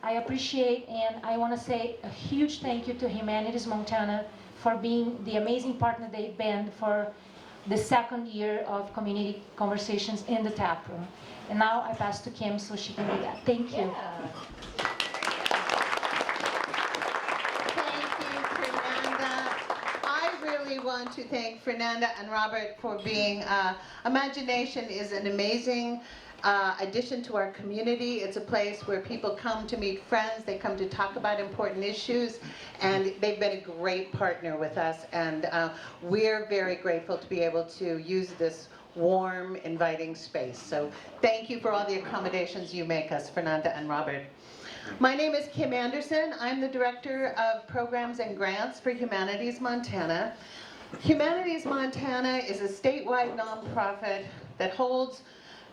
I appreciate, and I want to say a huge thank you to Humanities Montana for being the amazing partner they've been for the second year of community conversations in the tap room. And now I pass to Kim so she can do that. Thank you. Yeah. Thank you, Fernanda. I really want to thank Fernanda and Robert for being, Imagination is an amazing addition to our community. It's a place where people come to meet friends, they come to talk about important issues, and they've been a great partner with us, and we're very grateful to be able to use this warm, inviting space. So thank you for all the accommodations you make us, Fernanda and Robert. My name is Kim Anderson. I'm the Director of Programs and Grants for Humanities Montana. Humanities Montana is a statewide nonprofit that holds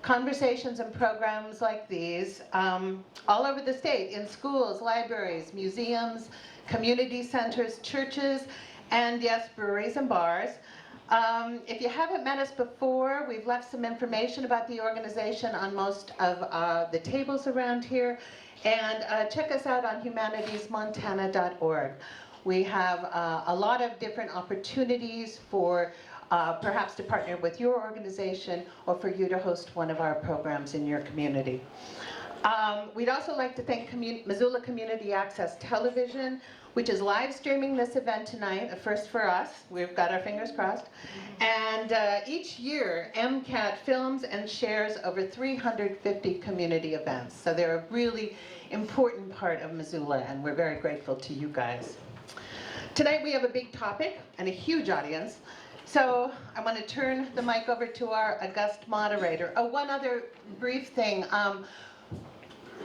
conversations and programs like these all over the state, in schools, libraries, museums, community centers, churches, and yes, breweries and bars. If you haven't met us before, we've left some information about the organization on most of the tables around here, and check us out on humanitiesmontana.org. We have a lot of different opportunities for perhaps to partner with your organization or for you to host one of our programs in your community. We'd also like to thank Missoula Community Access Television, which is live streaming this event tonight, a first for us. We've got our fingers crossed. And each year, MCAT films and shares over 350 community events. So they're a really important part of Missoula, and we're very grateful to you guys. Tonight we have a big topic and a huge audience. So I want to turn the mic over to our august moderator. Oh, one other brief thing.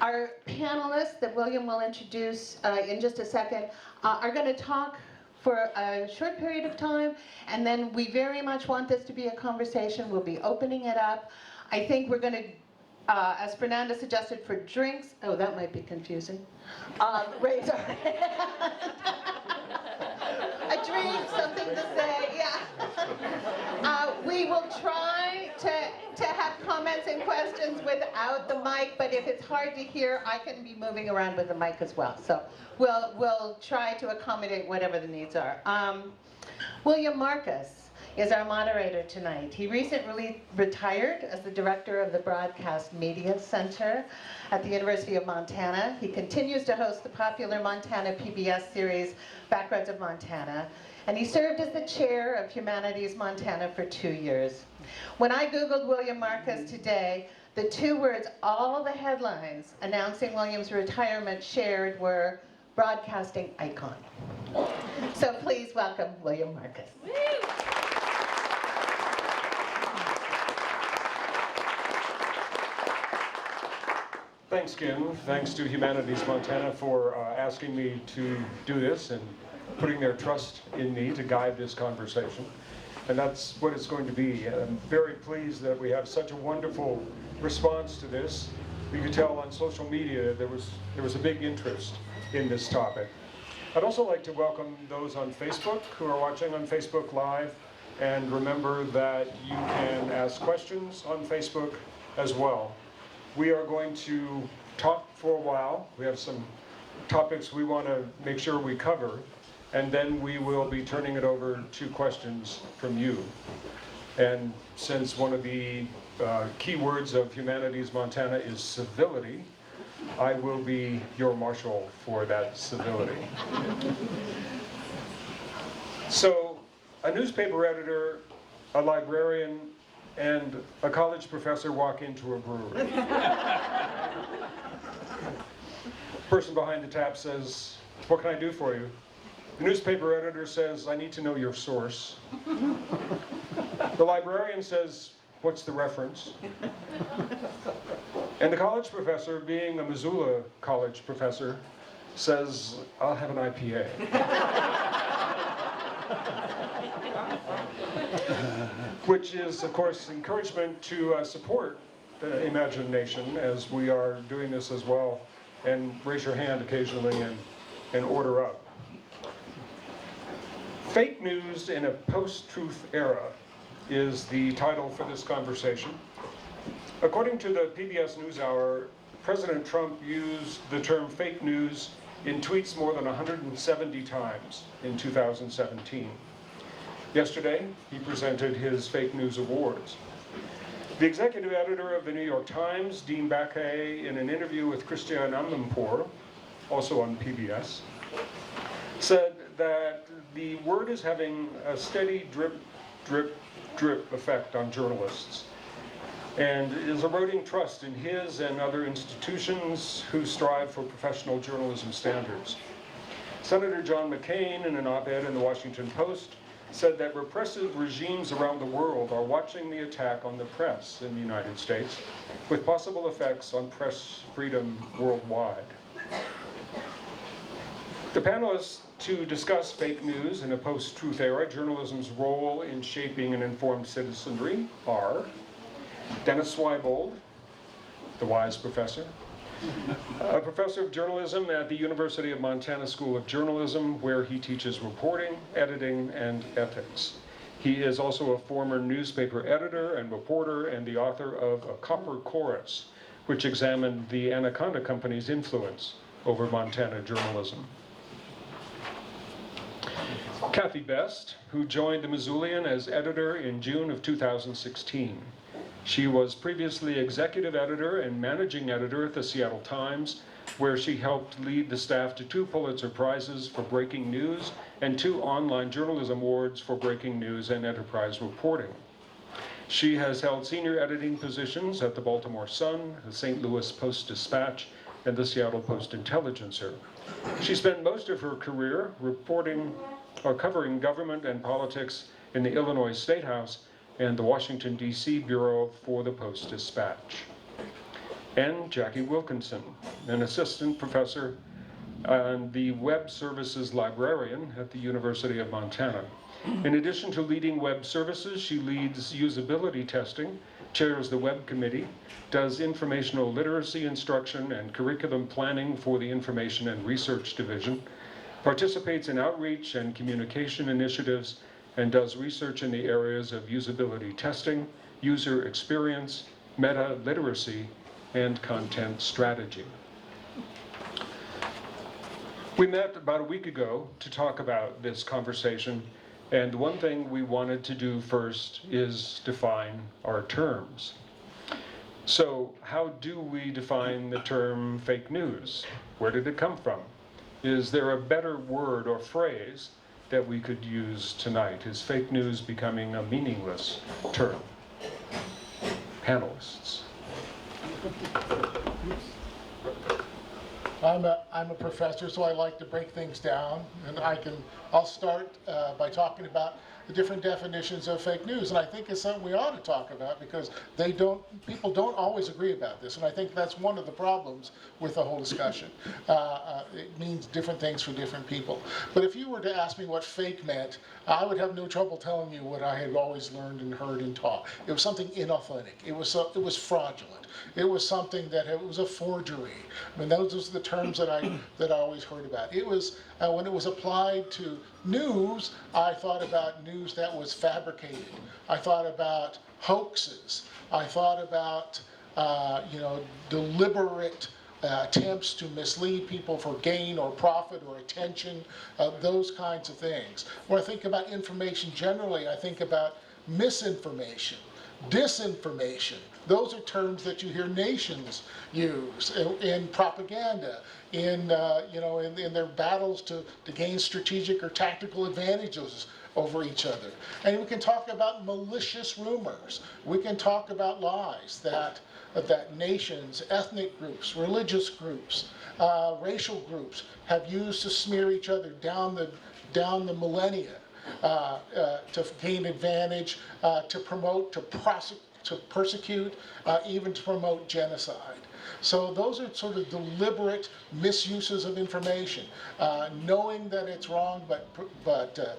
Our panelists that William will introduce in just a second are going to talk for a short period of time, and then we very much want this to be a conversation. We'll be opening it up. I think we're going to, as Fernanda suggested, for drinks. Oh, that might be confusing. Raise our hand. A drink, something to say, yeah. We will try to have comments and questions without the mic, but if it's hard to hear, I can be moving around with the mic as well. So we'll try to accommodate whatever the needs are. William Marcus is our moderator tonight. He recently retired as the director of the Broadcast Media Center at the University of Montana. He continues to host the popular Montana PBS series, Backroads of Montana, and he served as the chair of Humanities Montana for 2 years. When I Googled William Marcus today, the two words all the headlines announcing William's retirement shared were broadcasting icon. So please welcome William Marcus. Thanks, Kim. Thanks to Humanities Montana for asking me to do this and putting their trust in me to guide this conversation. And that's what it's going to be. I'm very pleased that we have such a wonderful response to this. You could tell on social media there was a big interest in this topic. I'd also like to welcome those on Facebook who are watching on Facebook Live, and remember that you can ask questions on Facebook as well. We are going to talk for a while. We have some topics we want to make sure we cover, and then we will be turning it over to questions from you. And since one of the key words of Humanities Montana is civility, I will be your marshal for that civility. So, a newspaper editor, a librarian, and a college professor walk into a brewery. Person behind the tap says, "What can I do for you?" The newspaper editor says, "I need to know your source." The librarian says, "What's the reference?" And the college professor, being a Missoula college professor, says, "I'll have an IPA." Which is, of course, encouragement to support Imagination as we are doing this as well, and raise your hand occasionally and order up. Fake news in a post-truth era is the title for this conversation. According to the PBS NewsHour, President Trump used the term fake news in tweets more than 170 times in 2017. Yesterday, he presented his fake news awards. The executive editor of the New York Times, Dean Baquet, in an interview with Christiane Amanpour, also on PBS, said that the word is having a steady drip, drip, drip effect on journalists and is eroding trust in his and other institutions who strive for professional journalism standards. Senator John McCain, in an op-ed in the Washington Post, said that repressive regimes around the world are watching the attack on the press in the United States, with possible effects on press freedom worldwide. The panelists to discuss fake news in a post-truth era, journalism's role in shaping an informed citizenry are Dennis Sweibold, the wise professor, a professor of journalism at the University of Montana School of Journalism, where he teaches reporting, editing, and ethics. He is also a former newspaper editor and reporter and the author of A Copper Chorus, which examined the Anaconda Company's influence over Montana journalism. Kathy Best, who joined the Missoulian as editor in June of 2016. She was previously executive editor and managing editor at the Seattle Times, where she helped lead the staff to 2 Pulitzer Prizes for breaking news and 2 online journalism awards for breaking news and enterprise reporting. She has held senior editing positions at the Baltimore Sun, the St. Louis Post-Dispatch, and the Seattle Post-Intelligencer. She spent most of her career reporting or covering government and politics in the Illinois State House and the Washington, D.C. Bureau for the Post-Dispatch. And Jackie Wilkinson, an assistant professor and the Web Services Librarian at the University of Montana. In addition to leading web services, she leads usability testing, chairs the web committee, does informational literacy instruction and curriculum planning for the Information and Research Division, participates in outreach and communication initiatives, and does research in the areas of usability testing, user experience, meta-literacy, and content strategy. We met about a week ago to talk about this conversation, and one thing we wanted to do first is define our terms. So how do we define the term fake news? Where did it come from? Is there a better word or phrase that we could use tonight? Is fake news becoming a meaningless term? Panelists. I'm a professor, so I like to break things down, and I'll start by talking about the different definitions of fake news, and I think it's something we ought to talk about because people don't always agree about this, and I think that's one of the problems with the whole discussion. It means different things for different people. But if you were to ask me what fake meant, I would have no trouble telling you what I had always learned and heard and taught. It was something inauthentic. It was fraudulent. It was something that it was a forgery. I mean, those are the terms that I always heard about. It was when it was applied to news, I thought about news that was fabricated. I thought about hoaxes. I thought about deliberate attempts to mislead people for gain or profit or attention, those kinds of things. When I think about information generally, I think about misinformation, disinformation. Those are terms that you hear nations use in propaganda, in their battles to gain strategic or tactical advantages over each other. And we can talk about malicious rumors. We can talk about lies that nations, ethnic groups, religious groups, racial groups have used to smear each other down the millennia, to gain advantage, to promote, to persecute, even to promote genocide. So those are sort of deliberate misuses of information, knowing that it's wrong, but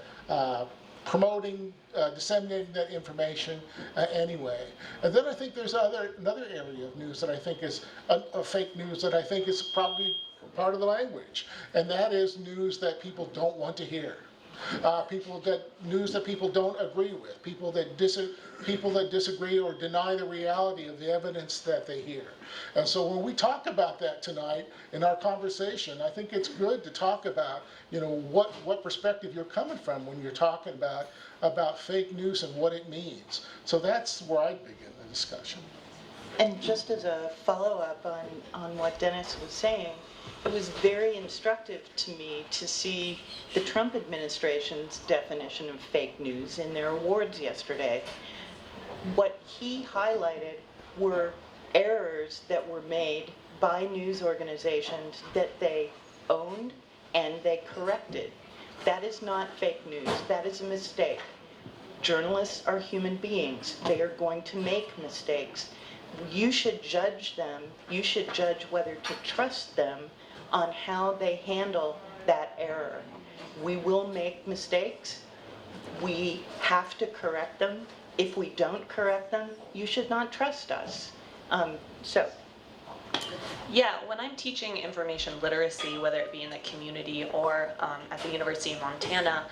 promoting, disseminating that information anyway. And then I think there's another area of news that I think is a fake news that I think is probably part of the language, and that is news that people don't want to hear. News that people don't agree with, people that disagree or deny the reality of the evidence that they hear. And so when we talk about that tonight in our conversation, I think it's good to talk about, what perspective you're coming from when you're talking about fake news and what it means. So that's where I'd begin the discussion. And just as a follow-up on what Dennis was saying, it was very instructive to me to see the Trump administration's definition of fake news in their awards yesterday. What he highlighted were errors that were made by news organizations that they owned and they corrected. That is not fake news. That is a mistake. Journalists are human beings. They are going to make mistakes. You should judge them. You should judge whether to trust them on how they handle that error. We will make mistakes. We have to correct them. If we don't correct them, you should not trust us. Yeah, when I'm teaching information literacy, whether it be in the community or at the University of Montana,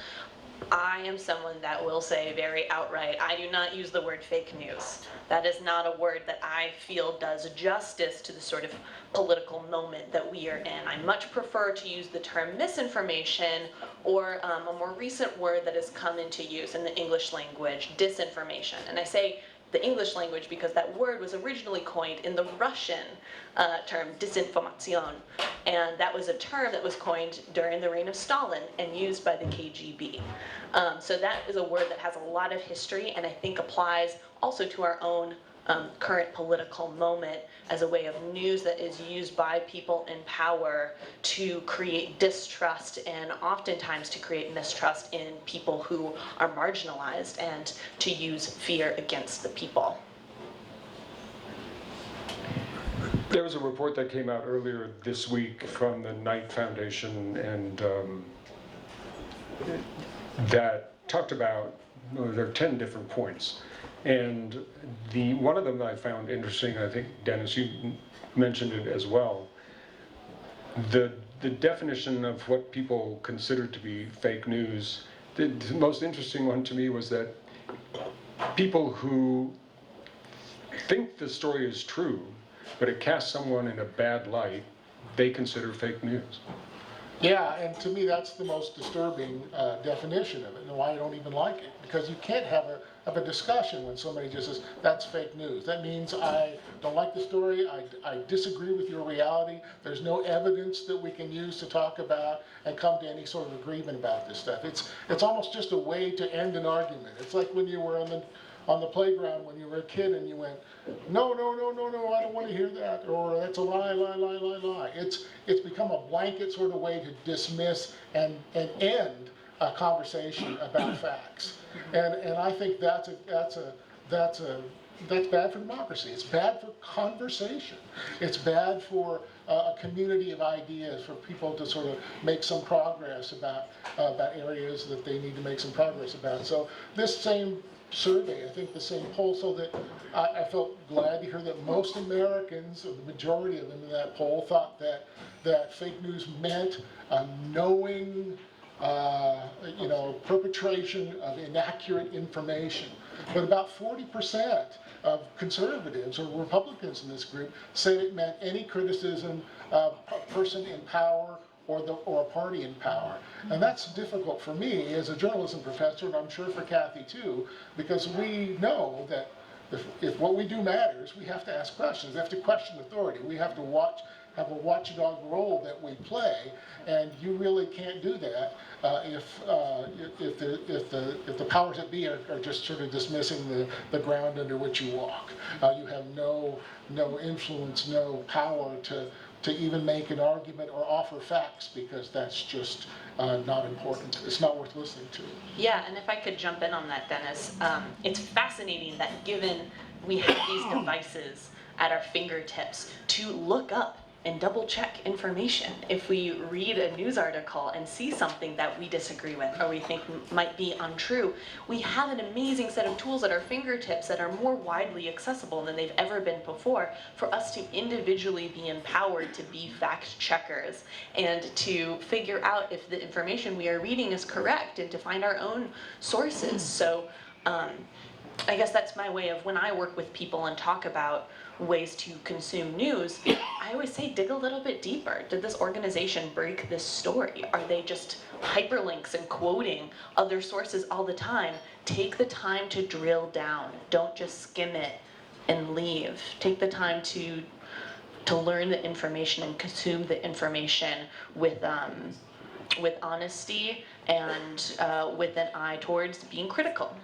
I am someone that will say very outright, I do not use the word fake news. That is not a word that I feel does justice to the sort of political moment that we are in. I much prefer to use the term misinformation or a more recent word that has come into use in the English language, disinformation. And I say the English language because that word was originally coined in the Russian term disinformation, and that was a term that was coined during the reign of Stalin and used by the KGB. So that is a word that has a lot of history and I think applies also to our own current political moment as a way of news that is used by people in power to create distrust and oftentimes to create mistrust in people who are marginalized and to use fear against the people. There was a report that came out earlier this week from the Knight Foundation and that talked about, there are 10 different points. And one of them that I found interesting, I think, Dennis, you mentioned it as well, the definition of what people consider to be fake news. The most interesting one to me was that people who think the story is true, but it casts someone in a bad light, they consider fake news. Yeah, and to me that's the most disturbing definition of it, and why I don't even like it. Because you can't have a discussion when somebody just says, that's fake news. That means I don't like the story, I disagree with your reality, there's no evidence that we can use to talk about and come to any sort of agreement about this stuff. It's almost just a way to end an argument. It's like when you were on the playground when you were a kid and you went, no, I don't want to hear that, or that's a lie. It's become a blanket sort of way to dismiss and end a conversation about facts. And I think that's bad for democracy. It's bad for conversation. It's bad for a community of ideas, for people to sort of make some progress about areas that they need to make some progress about. So this same survey, I think the same poll, so that I felt glad to hear that most Americans, or the majority of them in that poll, thought that fake news meant a knowing perpetration of inaccurate information. But about 40% of conservatives or Republicans in this group say it meant any criticism of a person in power or a party in power. And that's difficult for me as a journalism professor, and I'm sure for Kathy too, because we know that if what we do matters, we have to ask questions. We have to question authority. We have to have a watchdog role that we play, and you really can't do that if the powers that be are just sort of dismissing the ground under which you walk. You have no influence, no power to even make an argument or offer facts, because that's just not important. It's not worth listening to. Yeah, and if I could jump in on that, Dennis, it's fascinating that given we have these devices at our fingertips to look up and double check information. If we read a news article and see something that we disagree with or we think might be untrue, we have an amazing set of tools at our fingertips that are more widely accessible than they've ever been before for us to individually be empowered to be fact checkers and to figure out if the information we are reading is correct and to find our own sources. So I guess that's my way of when I work with people and talk about ways to consume news, I always say dig a little bit deeper. Did this organization break this story? Are they just hyperlinks and quoting other sources all the time? Take the time to drill down. Don't just skim it and leave. Take the time to learn the information and consume the information with honesty and with an eye towards being critical.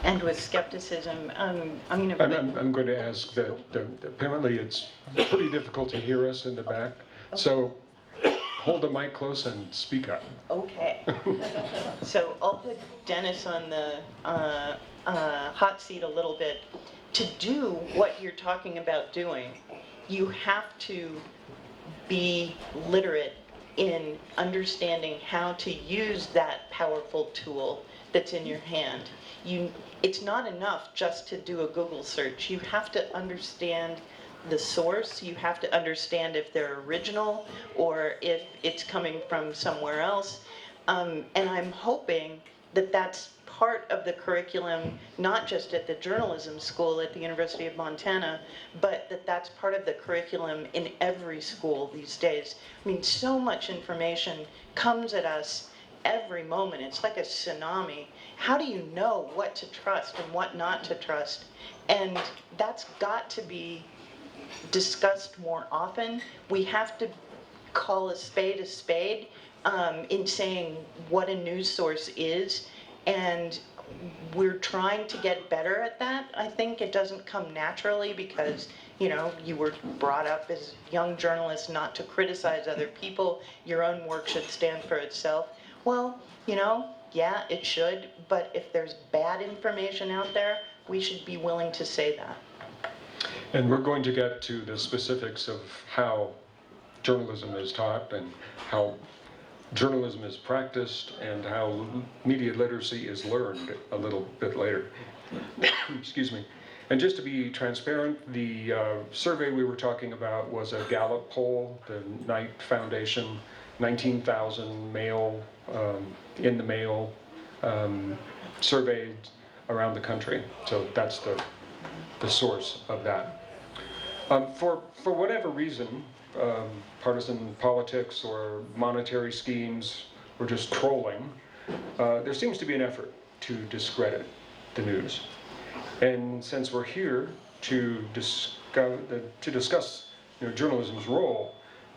And with skepticism, I'm going I'm going to ask that, apparently it's pretty difficult to hear us in the back, so hold the mic close and speak up. Okay. So I'll put Dennis on the hot seat a little bit. To do what you're talking about doing, you have to be literate in understanding how to use that powerful tool that's in your hand. It's not enough just to do a Google search. You have to understand the source. You have to understand if they're original or if it's coming from somewhere else. And I'm hoping that that's part of the curriculum, not just at the journalism school at the University of Montana, but that's part of the curriculum in every school these days. I mean, so much information comes at us every moment. It's like a tsunami. How do you know what to trust and what not to trust? And that's got to be discussed more often. We have to call a spade in saying what a news source is, and we're trying to get better at that. I think it doesn't come naturally because, you know, you were brought up as young journalists not to criticize other people. Your own work should stand for itself. Well, you know, yeah, it should, but if there's bad information out there, we should be willing to say that. And we're going to get to the specifics of how journalism is taught and how journalism is practiced and how media literacy is learned a little bit later. Excuse me. And just to be transparent, the survey we were talking about was a Gallup poll, the Knight Foundation, 19,000 mail, in the mail, surveyed around the country. So that's the source of that. For whatever reason, partisan politics or monetary schemes or just trolling, there seems to be an effort to discredit the news. And since we're here to discuss journalism's role,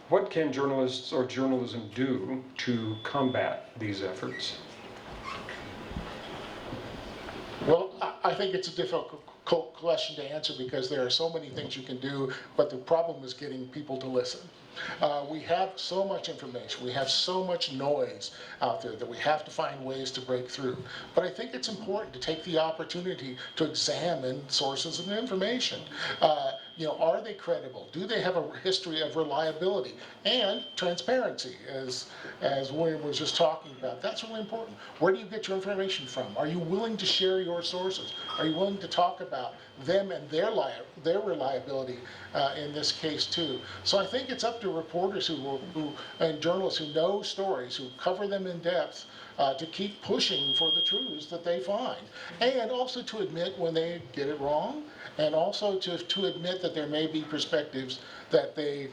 what can journalists or journalism do to combat these efforts? Well, I think it's a difficult question to answer because there are so many things you can do, but the problem is getting people to listen. We have so much information, we have so much noise out there that we have to find ways to break through. But I think it's important to take the opportunity to examine sources of information. Are they credible? Do they have a history of reliability and transparency, as William was just talking about? That's really important. Where do you get your information from? Are you willing to share your sources? Are you willing to talk about them and their reliability in this case too? So I think it's up to reporters and journalists who know stories, who cover them in depth, to keep pushing for the truths that they find, and also to admit when they get it wrong, and also to admit that there may be perspectives that they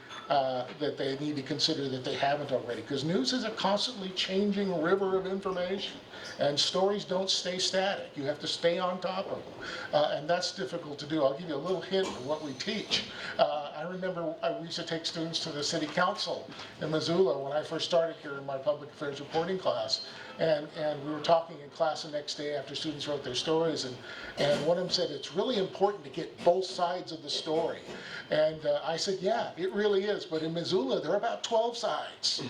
need to consider that they haven't already. Because news is a constantly changing river of information, and stories don't stay static. You have to stay on top of them, and that's difficult to do. I'll give you a little hint of what we teach. I remember we used to take students to the city council in Missoula when I first started here in my public affairs reporting class. And we were talking in class the next day after students wrote their stories, and one of them said, it's really important to get both sides of the story. And I said, yeah, it really is, but in Missoula, there are about 12 sides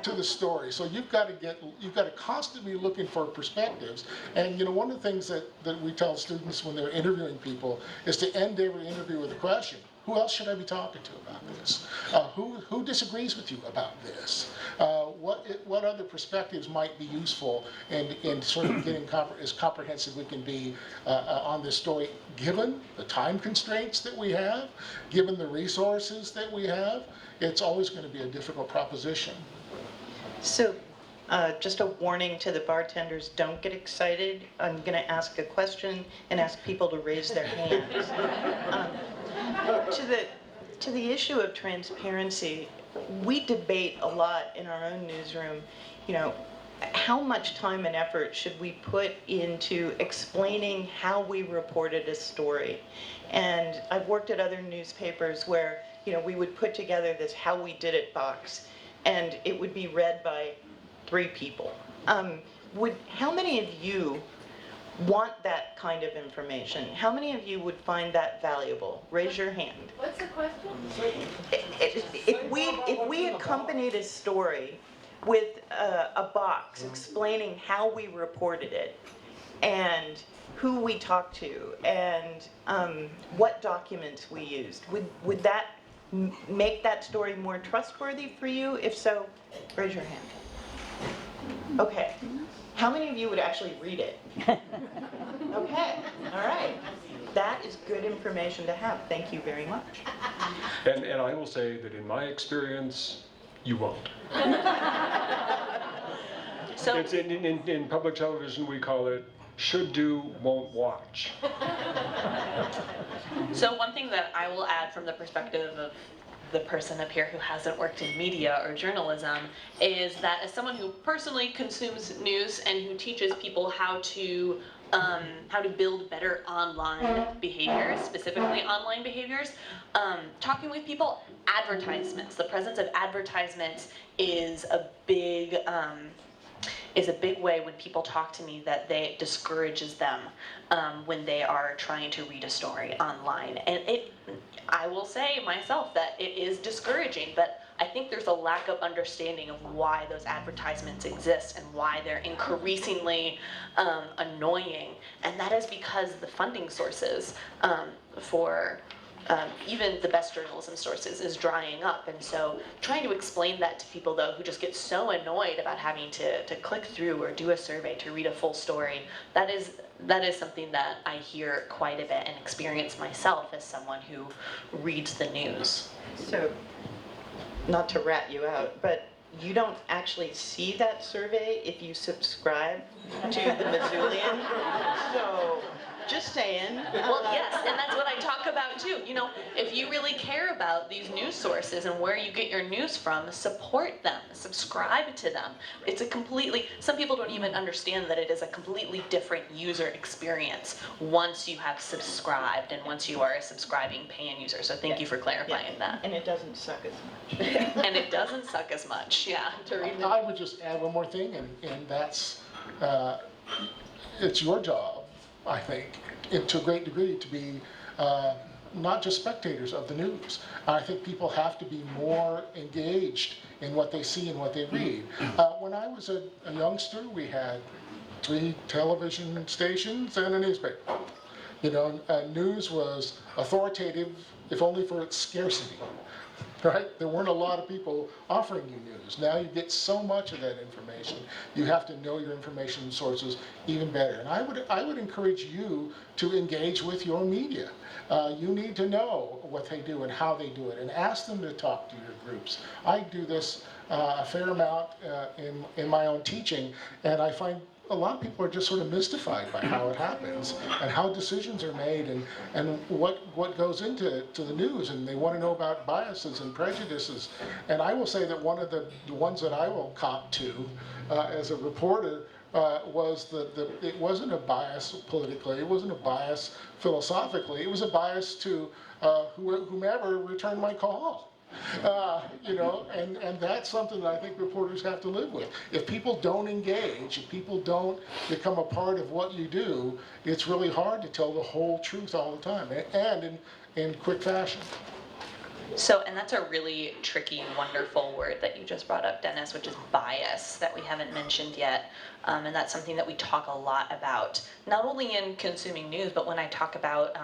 to the story. So you've got to constantly be looking for perspectives. And one of the things that we tell students when they're interviewing people is to end every interview with a question. who else should I be talking to about this? Who disagrees with you about this? What other perspectives might be useful in sort of getting as comprehensive we can be on this story, given the time constraints that we have, given the resources that we have? It's always going to be a difficult proposition. So, just a warning to the bartenders, don't get excited. I'm going to ask a question and ask people to raise their hands. To the issue of transparency, we debate a lot in our own newsroom, how much time and effort should we put into explaining how we reported a story? And I've worked at other newspapers where, we would put together this how we did it box, and it would be read by 3 people. How many of you want that kind of information? How many of you would find that valuable? Raise your hand. What's the question? If we accompanied a story with a box explaining how we reported it and who we talked to and what documents we used, would that make that story more trustworthy for you? If so, raise your hand. Okay. How many of you would actually read it? Okay, all right. That is good information to have. Thank you very much. And I will say that in my experience, you won't. So, It's in public television, we call it should do, won't watch. so one thing that I will add from the perspective of the person up here who hasn't worked in media or journalism is that as someone who personally consumes news and who teaches people how to build better online behaviors, specifically online behaviors, talking with people, advertisements, the presence of advertisements is a big way when people talk to me that discourages them when they are trying to read a story online. And I will say myself that it is discouraging, but I think there's a lack of understanding of why those advertisements exist and why they're increasingly annoying. And that is because the funding sources for even the best journalism sources is drying up. And so trying to explain that to people, though, who just get so annoyed about having to click through or do a survey to read a full story, that is something that I hear quite a bit and experience myself as someone who reads the news. So, not to rat you out, but you don't actually see that survey if you subscribe to the Missoulian. So, just saying. Well, yes, and that's what I talk about too. If you really care about these news sources and where you get your news from, support them, subscribe to them. Some people don't even understand that it is a completely different user experience once you have subscribed and once you are a subscribing paying user. So thank you for clarifying that. And it doesn't suck as much. And it doesn't suck as much, yeah. I would just add one more thing, and that's it's your job, I think, to a great degree, to be not just spectators of the news. I think people have to be more engaged in what they see and what they read. When I was a youngster, we had 3 television stations and a newspaper. News was authoritative, if only for its scarcity. Right? There weren't a lot of people offering you news. Now you get so much of that information. You have to know your information sources even better. And I would encourage you to engage with your media. You need to know what they do and how they do it, and ask them to talk to your groups. I do this a fair amount in my own teaching, and I find a lot of people are just sort of mystified by how it happens and how decisions are made and what goes into the news, and they want to know about biases and prejudices. And I will say that one of the ones that I will cop to as a reporter was it wasn't a bias politically, it wasn't a bias philosophically, it was a bias to whomever returned my call. And that's something that I think reporters have to live with. If people don't engage, if people don't become a part of what you do, it's really hard to tell the whole truth all the time, and in quick fashion. So, and that's a really tricky, wonderful word that you just brought up, Dennis, which is bias, that we haven't mentioned yet. And that's something that we talk a lot about, not only in consuming news, but when I talk about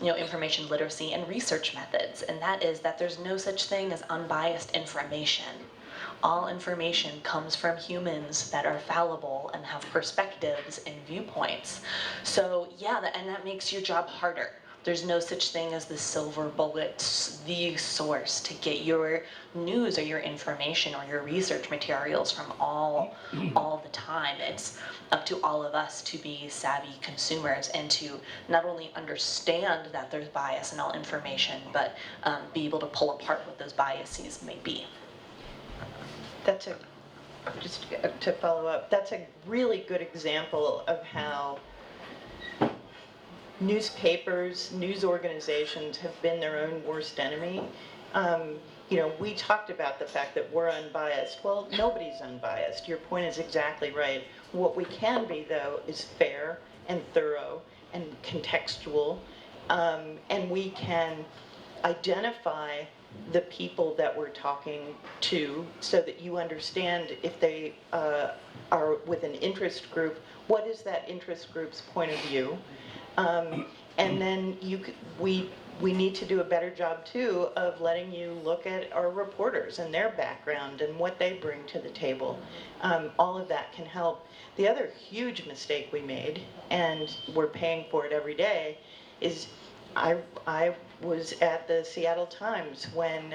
information literacy and research methods. And that is that there's no such thing as unbiased information. All information comes from humans that are fallible and have perspectives and viewpoints. So yeah, and that makes your job harder. There's no such thing as the silver bullet, the source to get your news or your information or your research materials from all the time. It's up to all of us to be savvy consumers and to not only understand that there's bias in all information, but be able to pull apart what those biases may be. That's just to follow up, that's a really good example of how newspapers, news organizations have been their own worst enemy. We talked about the fact that we're unbiased. Well, nobody's unbiased. Your point is exactly right. What we can be, though, is fair and thorough and contextual, and we can identify the people that we're talking to so that you understand if they are with an interest group, what is that interest group's point of view? And then we need to do a better job too of letting you look at our reporters and their background and what they bring to the table. All of that can help. The other huge mistake we made, and we're paying for it every day, is I was at the Seattle Times when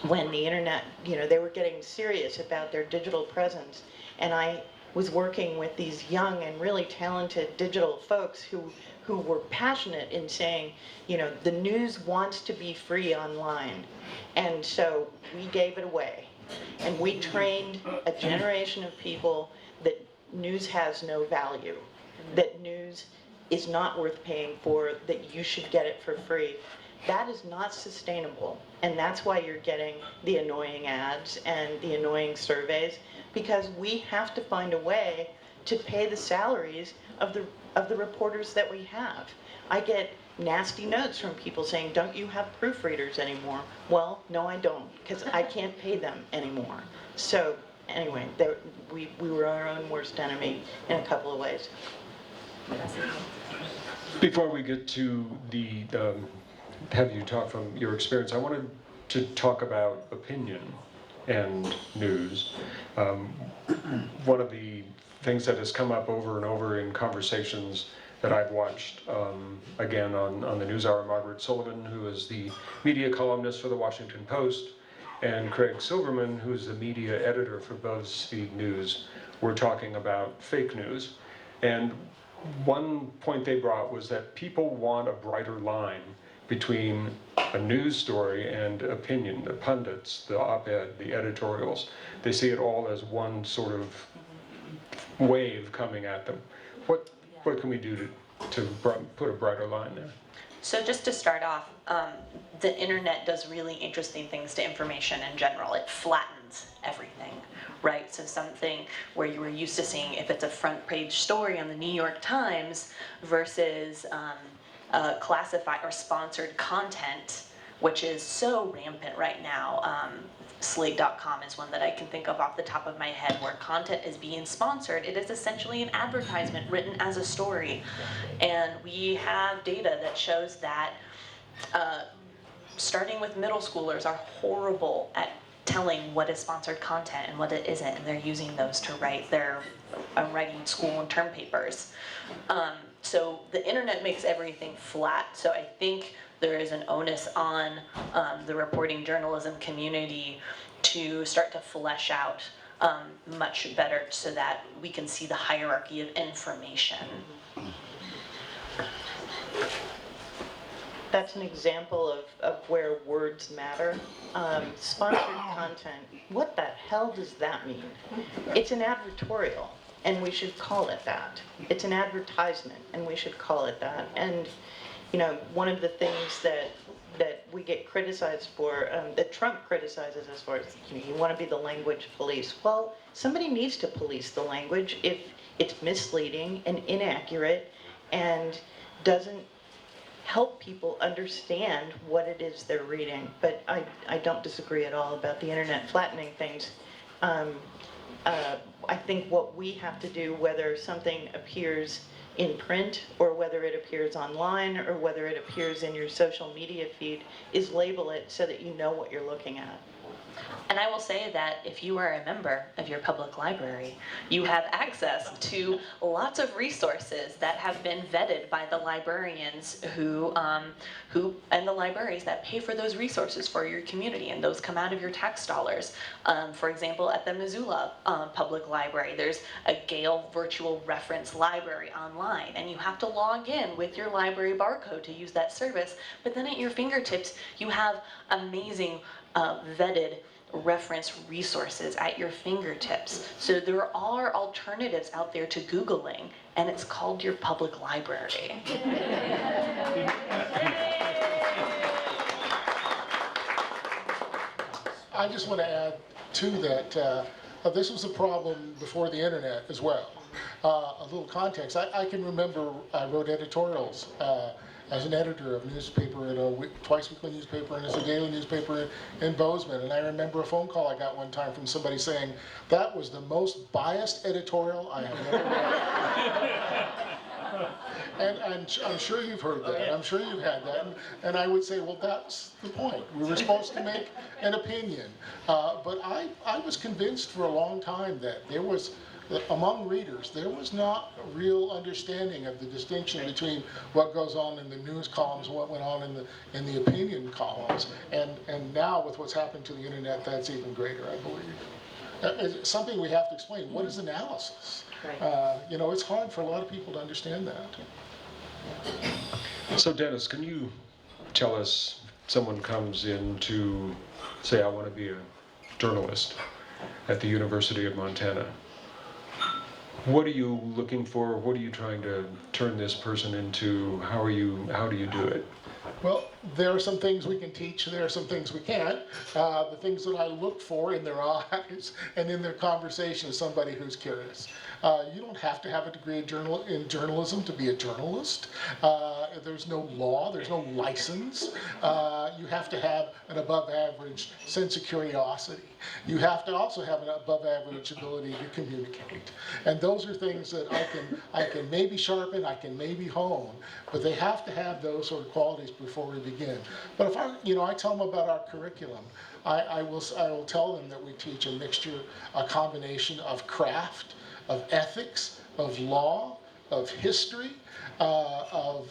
the internet, they were getting serious about their digital presence, and I was working with these young and really talented digital folks who were passionate in saying, the news wants to be free online. And so we gave it away. And we trained a generation of people that news has no value, that news is not worth paying for, that you should get it for free. That is not sustainable. And that's why you're getting the annoying ads and the annoying surveys, because we have to find a way to pay the salaries of the reporters that we have. I get nasty notes from people saying, don't you have proofreaders anymore? Well, no, I don't, because I can't pay them anymore. So anyway, we were our own worst enemy in a couple of ways. Before we get to the have you talk from your experience, I wanted to talk about opinion and news. One of the things that has come up over and over in conversations that I've watched, again on the NewsHour, Margaret Sullivan, who is the media columnist for the Washington Post, and Craig Silverman, who's the media editor for BuzzFeed News, were talking about fake news. And one point they brought was that people want a brighter line between a news story and opinion, the pundits, the op-ed, the editorials. They see it all as one sort of wave coming at them. What can we do to put a brighter line there? So just to start off, the internet does really interesting things to information in general. It flattens everything, right? So something where you were used to seeing if it's a front page story on the New York Times versus classified or sponsored content, which is so rampant right now. Slate.com is one that I can think of off the top of my head where content is being sponsored. It is essentially an advertisement written as a story. And we have data that shows that starting with middle schoolers are horrible at telling what is sponsored content and what it isn't, and they're using those to write their writing school and term papers. So the internet makes everything flat. So I think there is an onus on the reporting journalism community to start to flesh out much better so that we can see the hierarchy of information. That's an example of where words matter. Sponsored content, what the hell does that mean? It's an advertorial, and we should call it that. It's an advertisement, and we should call it that. And one of the things that we get criticized for, that Trump criticizes us for, is you want to be the language police. Well, somebody needs to police the language if it's misleading and inaccurate and doesn't help people understand what it is they're reading. But I don't disagree at all about the internet flattening things. I think what we have to do, whether something appears in print or whether it appears online or whether it appears in your social media feed, is label it so that you know what you're looking at. And I will say that if you are a member of your public library, you have access to lots of resources that have been vetted by the librarians who and the libraries that pay for those resources for your community, and those come out of your tax dollars. For example, at the Missoula Public Library, there's a Gale virtual reference library online, and you have to log in with your library barcode to use that service. But then at your fingertips, you have amazing vetted reference resources at your fingertips. So there are alternatives out there to Googling, and it's called your public library. I just want to add to that, this was a problem before the internet as well. A little context, I can remember I wrote editorials as an editor of a newspaper, at a twice-weekly newspaper, and as a daily newspaper in Bozeman. And I remember a phone call I got one time from somebody saying, that was the most biased editorial I have ever read. And I'm sure you've heard that. I'm sure you've had that. And I would say, well, that's the point. We were supposed to make an opinion. But I was convinced for a long time that there was, among readers, there was not a real understanding of the distinction between what goes on in the news columns and what went on in the opinion columns. And now with what's happened to the internet, that's even greater, I believe. It's something we have to explain. What is analysis? Right. You know, it's hard for a lot of people to understand that. So Dennis, can you tell us, someone comes in to say, I want to be a journalist at the University of Montana. What are you looking for? What are you trying to turn this person into? How do you do it? Well, there are some things we can teach, there are some things we can't. The things that I look for in their eyes and in their conversation is somebody who's curious. You don't have to have a degree in journalism to be a journalist. There's no law, there's no license. You have to have an above average sense of curiosity. You have to also have an above average ability to communicate. And those are things that I can maybe sharpen, I can maybe hone, but they have to have those sort of qualities before we begin. But if I tell them about our curriculum, I will tell them that we teach a mixture, a combination of craft, of ethics, of law, of history, of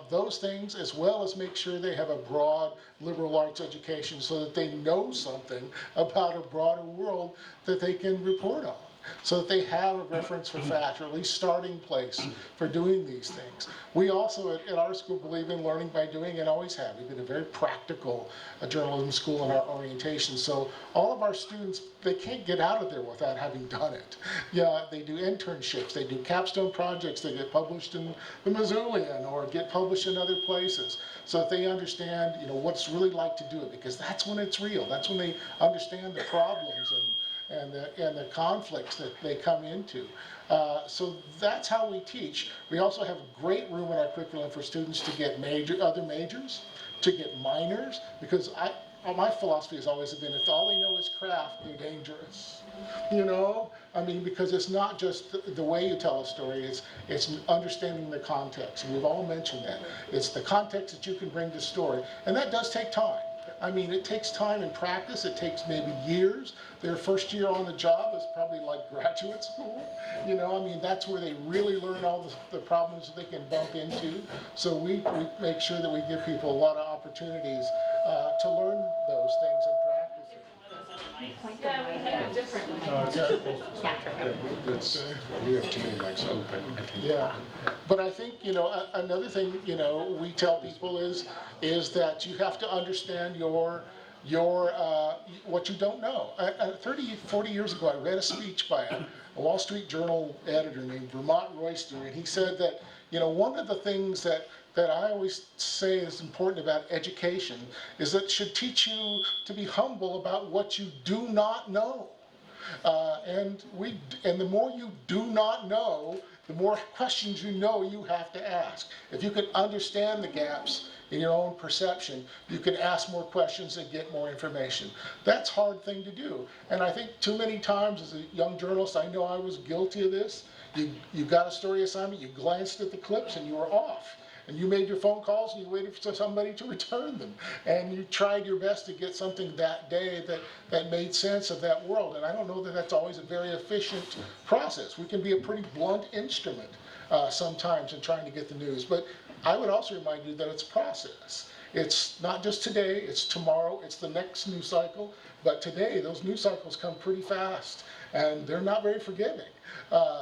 those things, as well as make sure they have a broad liberal arts education so that they know something about a broader world that they can report on, so that they have a reference for fact, or at least starting place for doing these things. We also at our school believe in learning by doing, and always have. We've been a very practical journalism school in our orientation. So all of our students, they can't get out of there without having done it. Yeah, they do internships, they do capstone projects, they get published in the Missoulian or get published in other places, so that they understand, what it's really like to do it, because that's when it's real. That's when they understand the problems and the conflicts that they come into. So that's how we teach. We also have a great room in our curriculum for students to get other majors, to get minors, because my philosophy has always been, if all they know is craft, they're dangerous. Because it's not just the way you tell a story, it's understanding the context. And we've all mentioned that. It's the context that you can bring to story, and that does take time. It takes time and practice. It takes maybe years. Their first year on the job is probably like graduate school. That's where they really learn all the problems that they can bump into. So we make sure that we give people a lot of opportunities to learn those things and practice it. Yeah, we have a different one. We have too many mics open. Yeah, but I think, another thing, we tell people is that you have to understand your what you don't know. 30, 40 years ago, I read a speech by a Wall Street Journal editor named Vermont Royster, and he said that, one of the things that I always say is important about education is that it should teach you to be humble about what you do not know. And the more you do not know, the more questions you have to ask. If you can understand the gaps in your own perception, you can ask more questions and get more information. That's a hard thing to do. And I think too many times as a young journalist, I know I was guilty of this. You got a story assignment, you glanced at the clips and you were off. And you made your phone calls and you waited for somebody to return them. And you tried your best to get something that day that made sense of that world. And I don't know that that's always a very efficient process. We can be a pretty blunt instrument sometimes in trying to get the news. But I would also remind you that it's a process. It's not just today, it's tomorrow, it's the next news cycle. But today, those news cycles come pretty fast and they're not very forgiving.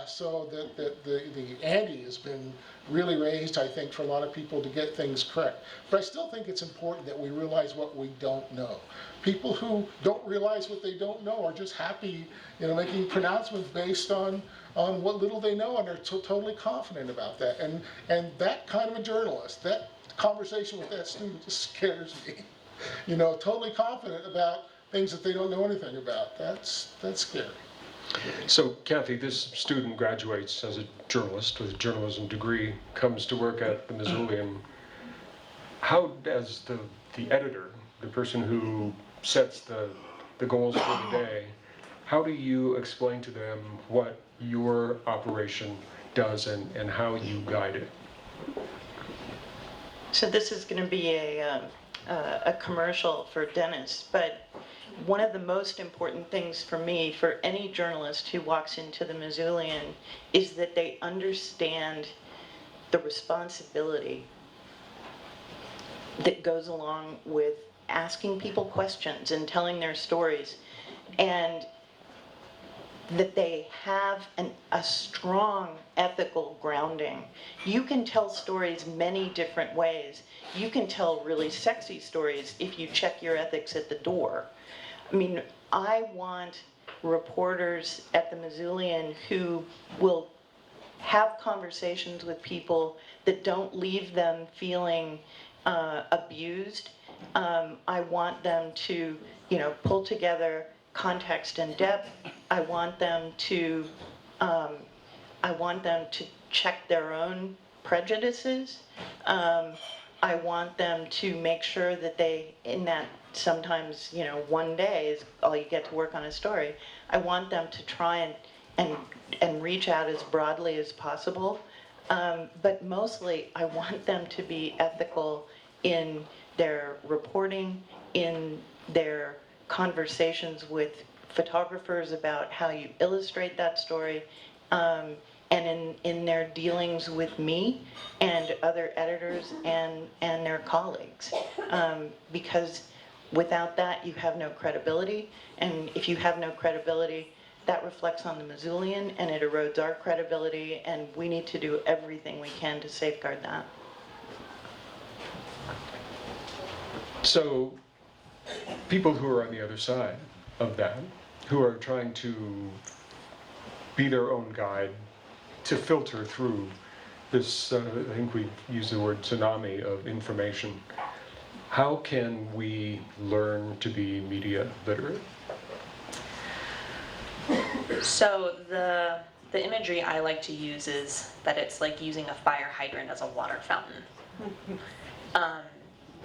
So the ante has been really raised, I think, for a lot of people to get things correct. But I still think it's important that we realize what we don't know. People who don't realize what they don't know are just happy, making pronouncements based on what little they know, and are totally confident about that. And that kind of a journalist, that conversation with that student just scares me. Totally confident about things that they don't know anything about. That's scary. So, Kathy, this student graduates as a journalist with a journalism degree, comes to work at the Missoulian. How does the editor, the person who sets the goals for the day, how do you explain to them what your operation does and how you guide it? So this is going to be a commercial for Dennis, but one of the most important things for me, for any journalist who walks into the Missoulian, is that they understand the responsibility that goes along with asking people questions and telling their stories, and that they have a strong ethical grounding. You can tell stories many different ways. You can tell really sexy stories if you check your ethics at the door. I mean, I want reporters at the Missoulian who will have conversations with people that don't leave them feeling abused. I want them to, pull together context and depth. I want them to check their own prejudices. I want them to make sure that they, in that sometimes, one day is all you get to work on a story. I want them to try and reach out as broadly as possible. But mostly, I want them to be ethical in their reporting, in their conversations with photographers about how you illustrate that story, and in their dealings with me and other editors and their colleagues. Because without that, you have no credibility, and if you have no credibility, that reflects on the Missoulian, and it erodes our credibility, and we need to do everything we can to safeguard that. So, people who are on the other side of that, who are trying to be their own guide, to filter through this, I think we use the word tsunami of information, how can we learn to be media literate? So the imagery I like to use is that it's like using a fire hydrant as a water fountain.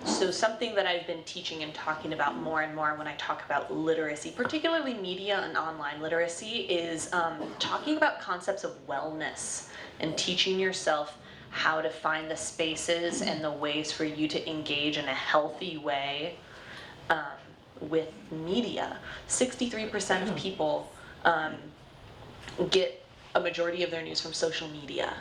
So something that I've been teaching and talking about more and more when I talk about literacy, particularly media and online literacy, is talking about concepts of wellness and teaching yourself how to find the spaces and the ways for you to engage in a healthy way with media. 63% of people get a majority of their news from social media.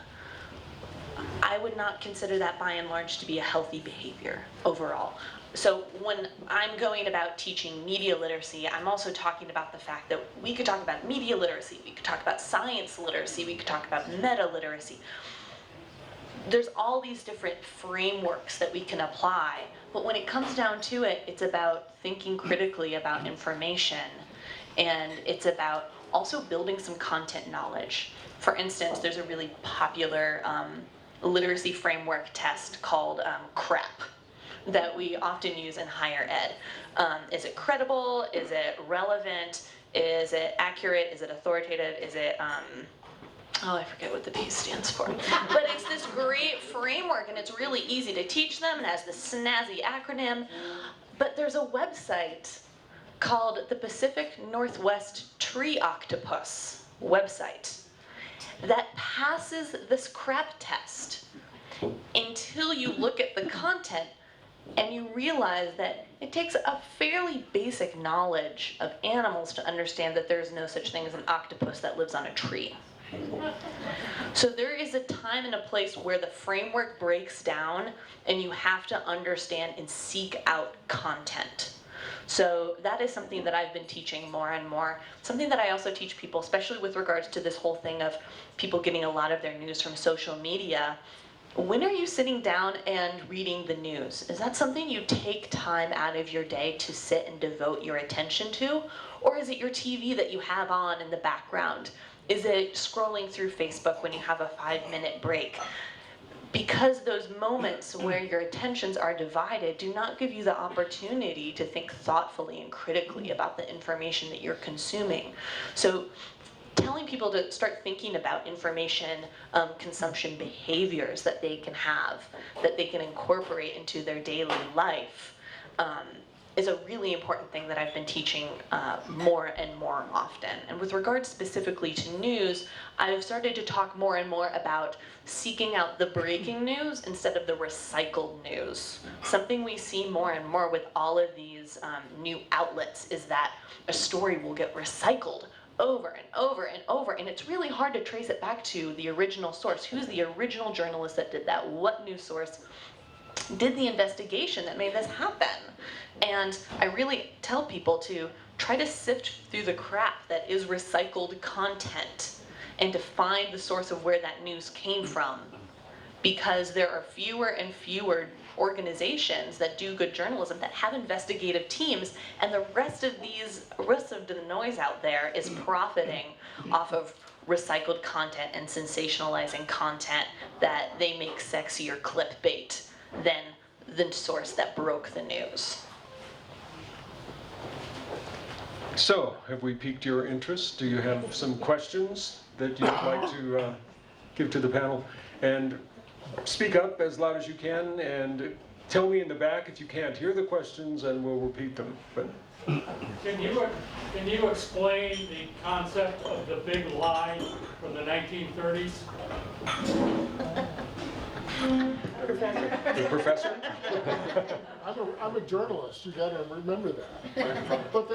I would not consider that by and large to be a healthy behavior overall. So when I'm going about teaching media literacy, I'm also talking about the fact that we could talk about media literacy, we could talk about science literacy, we could talk about meta literacy. There's all these different frameworks that we can apply, but when it comes down to it, it's about thinking critically about information, and it's about also building some content knowledge. For instance, there's a really popular literacy framework test called CRAP that we often use in higher ed. Is it credible? Is it relevant? Is it accurate? Is it authoritative? Is it oh, I forget what the P stands for. But it's this great framework, and it's really easy to teach them, and has this snazzy acronym. But there's a website called the Pacific Northwest Tree Octopus website that passes this crap test until you look at the content and you realize that it takes a fairly basic knowledge of animals to understand that there's no such thing as an octopus that lives on a tree. So there is a time and a place where the framework breaks down and you have to understand and seek out content. So that is something that I've been teaching more and more. Something that I also teach people, especially with regards to this whole thing of people getting a lot of their news from social media. When are you sitting down and reading the news? Is that something you take time out of your day to sit and devote your attention to? Or is it your TV that you have on in the background? Is it scrolling through Facebook when you have a 5-minute break? Because those moments where your attentions are divided do not give you the opportunity to think thoughtfully and critically about the information that you're consuming. So telling people to start thinking about information consumption behaviors that they can have, that they can incorporate into their daily life, is a really important thing that I've been teaching more and more often. And with regards specifically to news, I've started to talk more and more about seeking out the breaking news instead of the recycled news. Something we see more and more with all of these new outlets is that a story will get recycled over and over and over, and it's really hard to trace it back to the original source. Who's the original journalist that did that? What news source did the investigation that made this happen? And I really tell people to try to sift through the crap that is recycled content and to find the source of where that news came from, because there are fewer and fewer organizations that do good journalism that have investigative teams, and the rest of the noise out there is profiting off of recycled content and sensationalizing content that they make sexier clickbait than the source that broke the news. So, have we piqued your interest? Do you have some questions that you'd like to give to the panel? And speak up as loud as you can, and tell me in the back if you can't hear the questions, and we'll repeat them. But Can you explain the concept of the big lie from the 1930s? the professor? I'm a journalist, you gotta remember that. But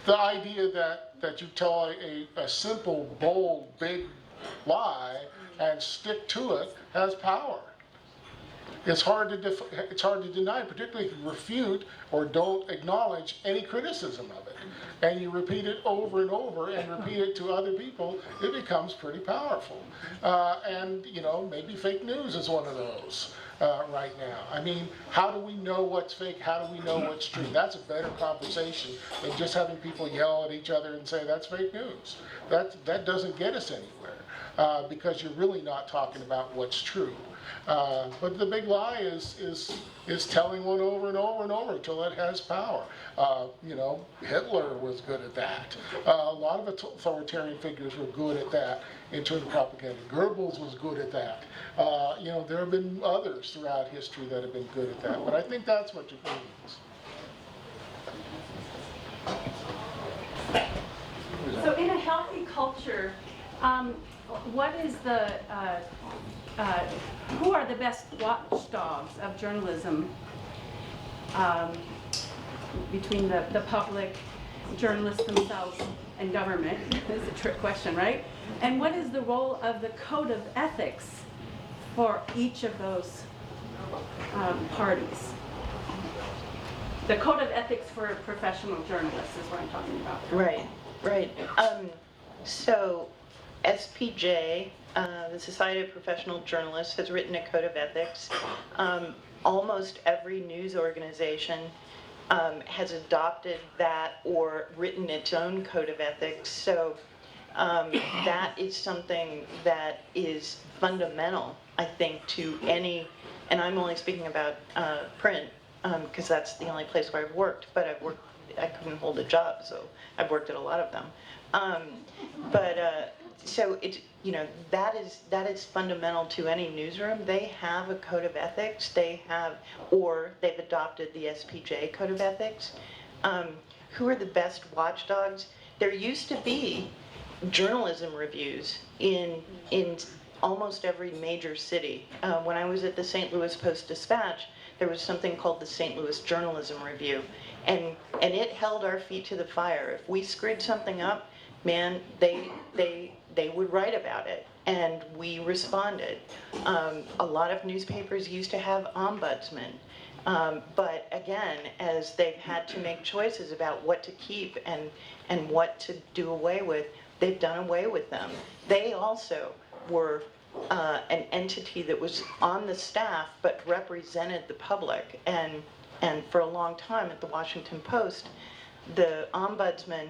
the idea that you tell a simple, bold, big lie and stick to it has power. It's hard to deny, particularly if you refute or don't acknowledge any criticism of it. And you repeat it over and over and repeat it to other people, it becomes pretty powerful. And maybe fake news is one of those right now. I mean, how do we know what's fake? How do we know what's true? That's a better conversation than just having people yell at each other and say that's fake news. That doesn't get us anywhere because you're really not talking about what's true. But the big lie is telling one over and over and over until it has power. Hitler was good at that. A lot of authoritarian figures were good at that in terms of propaganda. Goebbels was good at that. There have been others throughout history that have been good at that. But I think that's what it means. So in a healthy culture, what is who are the best watchdogs of journalism between the public, journalists themselves, and government? This is a trick question, right? And what is the role of the code of ethics for each of those parties? The code of ethics for professional journalists is what I'm talking about. Right. So SPJ, the Society of Professional Journalists, has written a code of ethics. Almost every news organization has adopted that or written its own code of ethics. So that is something that is fundamental, I think, to any, and I'm only speaking about print, because that's the only place where I've worked, but I couldn't hold a job, so I've worked at a lot of them. so it's, that is fundamental to any newsroom. They have a code of ethics. Or they've adopted the SPJ code of ethics. Who are the best watchdogs? There used to be journalism reviews in almost every major city. When I was at the St. Louis Post-Dispatch, there was something called the St. Louis Journalism Review, and it held our feet to the fire. If we screwed something up, man, they would write about it, and we responded. A lot of newspapers used to have ombudsmen, but again, as they've had to make choices about what to keep and what to do away with, they've done away with them. They also were an entity that was on the staff but represented the public. And for a long time at the Washington Post, the ombudsman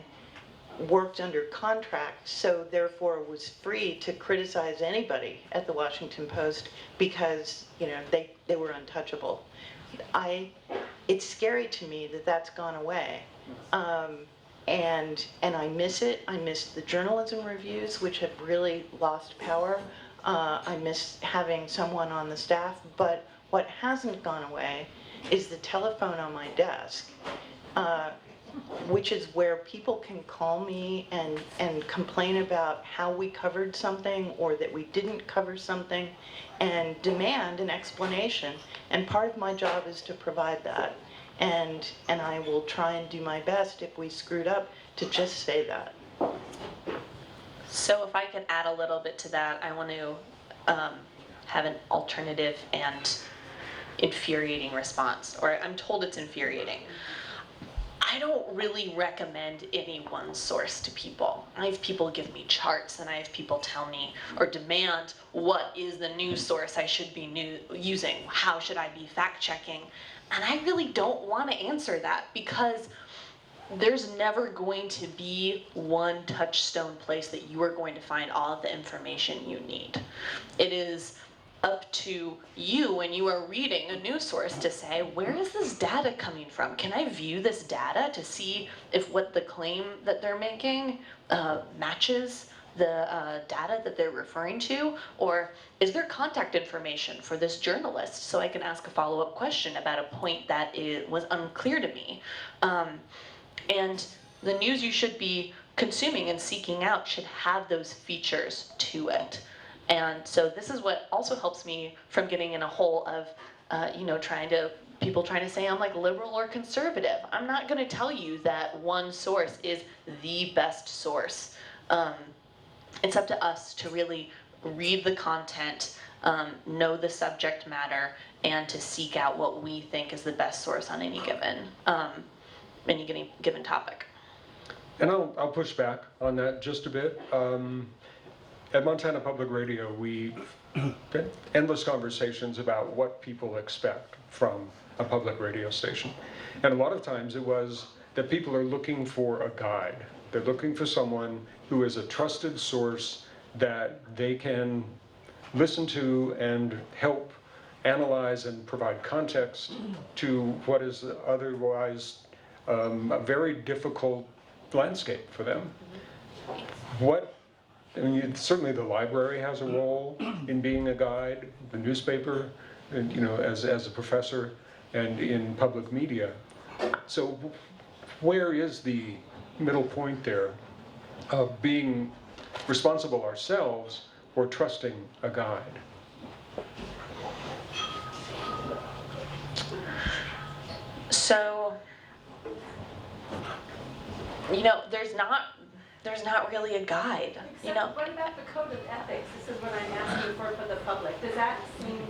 worked under contract, so therefore was free to criticize anybody at the Washington Post because they were untouchable. It's scary to me that that's gone away. And I miss it. I miss the journalism reviews, which have really lost power. I miss having someone on the staff, but what hasn't gone away is the telephone on my desk, which is where people can call me and complain about how we covered something or that we didn't cover something and demand an explanation. And part of my job is to provide that. And I will try and do my best if we screwed up to just say that. So if I could add a little bit to that, I want to have an alternative and infuriating response, or I'm told it's infuriating. I don't really recommend any one source to people. I have people give me charts, and I have people tell me or demand what is the news source I should be using, how should I be fact-checking, and I really don't want to answer that because there's never going to be one touchstone place that you are going to find all of the information you need. It is up to you when you are reading a news source to say, where is this data coming from? Can I view this data to see if what the claim that they're making matches the data that they're referring to? Or is there contact information for this journalist so I can ask a follow-up question about a point that was unclear to me? And the news you should be consuming and seeking out should have those features to it. And so this is what also helps me from getting in a hole of, people trying to say I'm like liberal or conservative. I'm not going to tell you that one source is the best source. It's up to us to really read the content, know the subject matter, and to seek out what we think is the best source on any given topic. And I'll push back on that just a bit. At Montana Public Radio, we had endless conversations about what people expect from a public radio station. And a lot of times it was that people are looking for a guide. They're looking for someone who is a trusted source that they can listen to and help analyze and provide context to what is otherwise a very difficult landscape for them. Certainly the library has a role in being a guide, the newspaper, and, as a professor, and in public media. So where is the middle point there of being responsible ourselves or trusting a guide? So, there's not really a guide. Except, what about the code of ethics? This is what I'm asking for the public. Does that seem?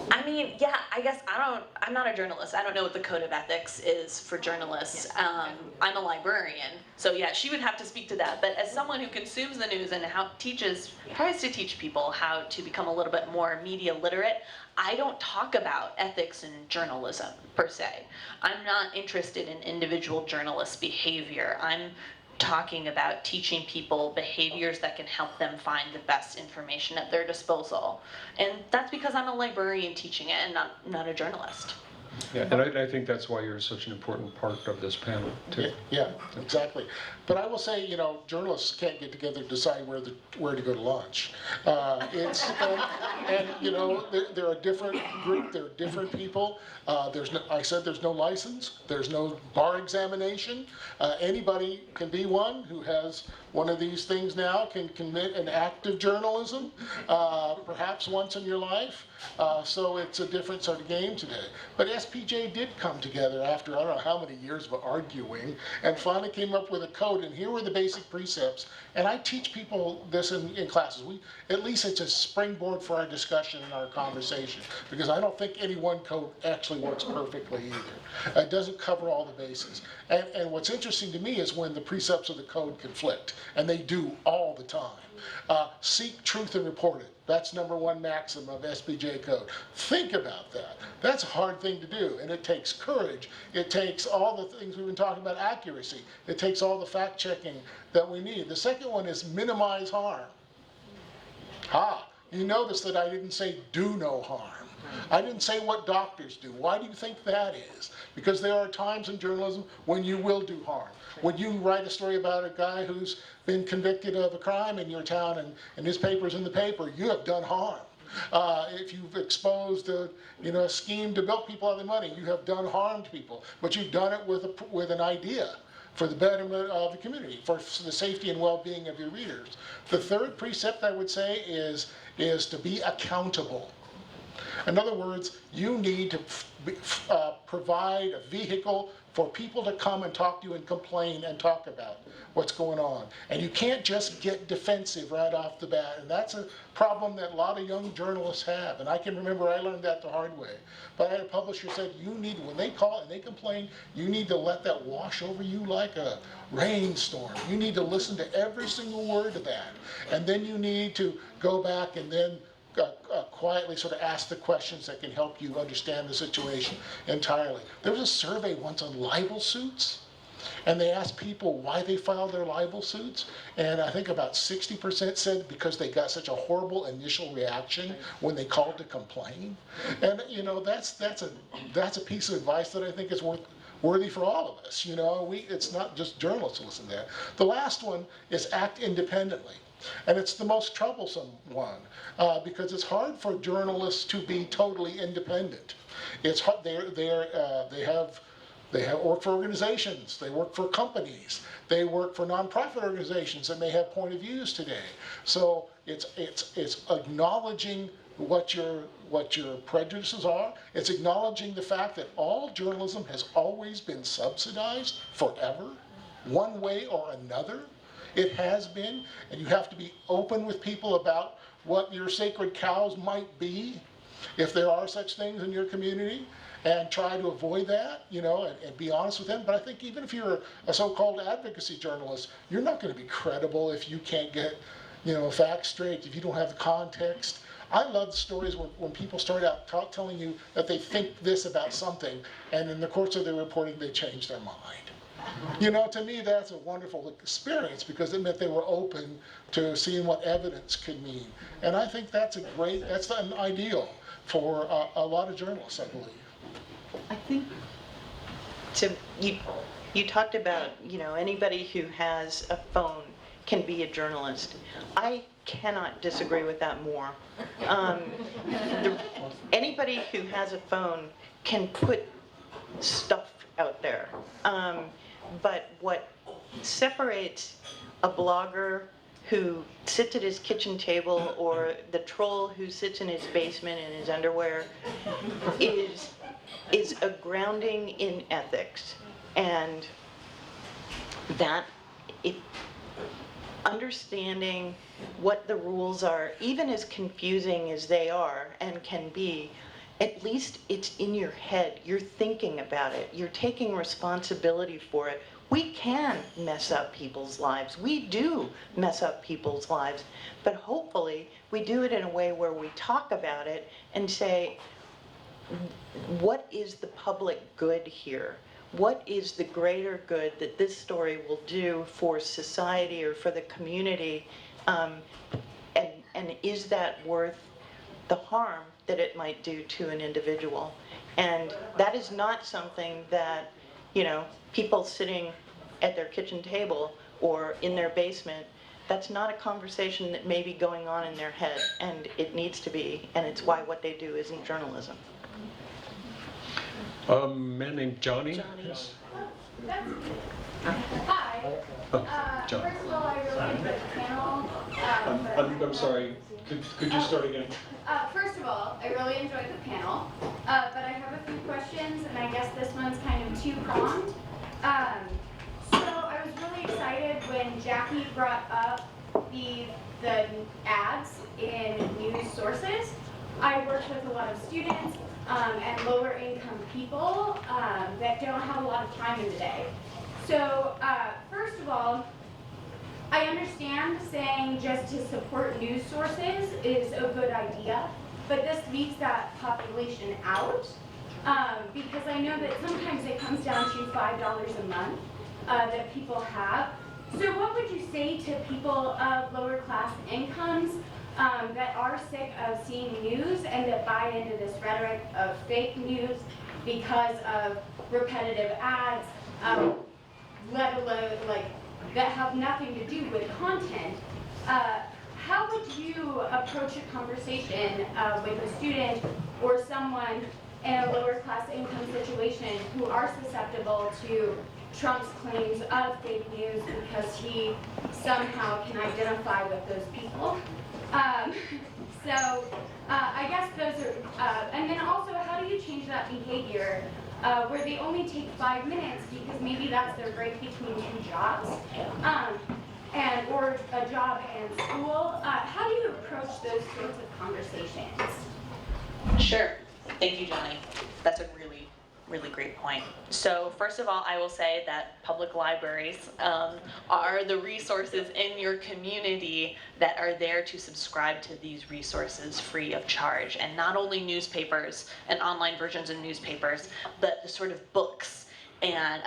I mean, yeah, I guess I'm not a journalist. I don't know what the code of ethics is for journalists. I'm a librarian, so yeah, she would have to speak to that. But as someone who consumes the news and tries to teach people how to become a little bit more media literate, I don't talk about ethics in journalism per se. I'm not interested in individual journalists' behavior. I'm talking about teaching people behaviors that can help them find the best information at their disposal. And that's because I'm a librarian teaching it and not a journalist. Yeah, and I think that's why you're such an important part of this panel, too. Yeah, exactly. But I will say, journalists can't get together to decide where to go to lunch. And they're a different group. They're different people. I said there's no license. There's no bar examination. Anybody can be one who has one of these things now, can commit an act of journalism, perhaps once in your life. So it's a different sort of game today. But SPJ did come together after I don't know how many years of arguing and finally came up with a code, and here were the basic precepts. And I teach people this in classes. At least it's a springboard for our discussion and our conversation, because I don't think any one code actually works perfectly either. It doesn't cover all the bases. And what's interesting to me is when the precepts of the code conflict, and they do all the time. Seek truth and report it. That's #1 maxim of SPJ code. Think about that. That's a hard thing to do, and it takes courage. It takes all the things we've been talking about, accuracy. It takes all the fact checking that we need. The second one is minimize harm. You notice that I didn't say do no harm. I didn't say what doctors do. Why do you think that is? Because there are times in journalism when you will do harm. When you write a story about a guy who's been convicted of a crime in your town and his paper's in the paper, you have done harm. If you've exposed a scheme to bilk people out of their money, you have done harm to people. But you've done it with an idea for the betterment of the community, for the safety and well-being of your readers. The third precept, I would say, is to be accountable. In other words, you need to provide a vehicle for people to come and talk to you and complain and talk about what's going on. And you can't just get defensive right off the bat. And that's a problem that a lot of young journalists have. And I can remember I learned that the hard way. But I had a publisher who said, when they call and they complain, you need to let that wash over you like a rainstorm. You need to listen to every single word of that. And then you need to go back and then quietly sort of ask the questions that can help you understand the situation entirely. There was a survey once on libel suits, and they asked people why they filed their libel suits, and I think about 60% said because they got such a horrible initial reaction when they called to complain. And that's a piece of advice that I think is worthy for all of us. It's not just journalists who listen to that. The last one is act independently. And it's the most troublesome one because it's hard for journalists to be totally independent. It's hard. They work for organizations. They work for companies. They work for nonprofit organizations that may have point of views today. So it's acknowledging what your prejudices are. It's acknowledging the fact that all journalism has always been subsidized forever, one way or another. It has been, and you have to be open with people about what your sacred cows might be, if there are such things in your community, and try to avoid that, and be honest with them. But I think even if you're a so-called advocacy journalist, you're not going to be credible if you can't get, facts straight, if you don't have the context. I love stories when people start out telling you that they think this about something, and in the course of their reporting, they change their mind. To me, that's a wonderful experience because it meant they were open to seeing what evidence could mean. And I think that's an ideal for a lot of journalists, I believe. I think, so you talked about, anybody who has a phone can be a journalist. I cannot disagree with that more. Anybody who has a phone can put stuff out there. But what separates a blogger who sits at his kitchen table or the troll who sits in his basement in his underwear is a grounding in ethics. And that, understanding what the rules are, even as confusing as they are and can be, at least it's in your head. You're thinking about it. You're taking responsibility for it. We can mess up people's lives. We do mess up people's lives. But hopefully we do it in a way where we talk about it and say, what is the public good here? What is the greater good that this story will do for society or for the community? And is that worth the harm that it might do to an individual? And that is not something that, you know, people sitting at their kitchen table or in their basement, that's not a conversation that may be going on in their head, and it needs to be, and it's why what they do isn't journalism. A man named Johnny? Yes. Hi. John. First of all, I really enjoyed the panel. I'm sorry, could you start again? First of all, I really enjoyed the panel, but I have a few questions, and I guess this one's kind of two-pronged. So I was really excited when Jackie brought up the ads in news sources. I work with a lot of students and lower income people that don't have a lot of time in the day. So first of all, I understand saying just to support news sources is a good idea, but this leaves that population out because I know that sometimes it comes down to $5 a month that people have. So what would you say to people of lower class incomes that are sick of seeing news and that buy into this rhetoric of fake news because of repetitive ads, let alone like that have nothing to do with content? How would you approach a conversation with a student or someone in a lower class income situation who are susceptible to Trump's claims of fake news because he somehow can identify with those people? I guess those are, and then also, how do you change that behavior where they only take 5 minutes because maybe that's their break between two jobs, or a job and school? How do you approach those sorts of conversations? Sure. Thank you, Johnny. That's a really, really great point. So first of all, I will say that public libraries are the resources in your community that are there to subscribe to these resources free of charge. And not only newspapers and online versions of newspapers, but the sort of books and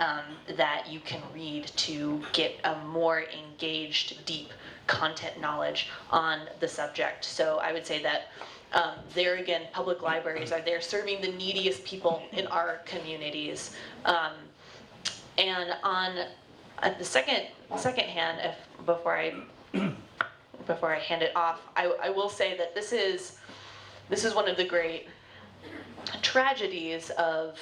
that you can read to get a more engaged, deep content knowledge on the subject. So I would say that there again, public libraries are there serving the neediest people in our communities. And on the second hand, before I hand it off, I will say that this is one of the great tragedies of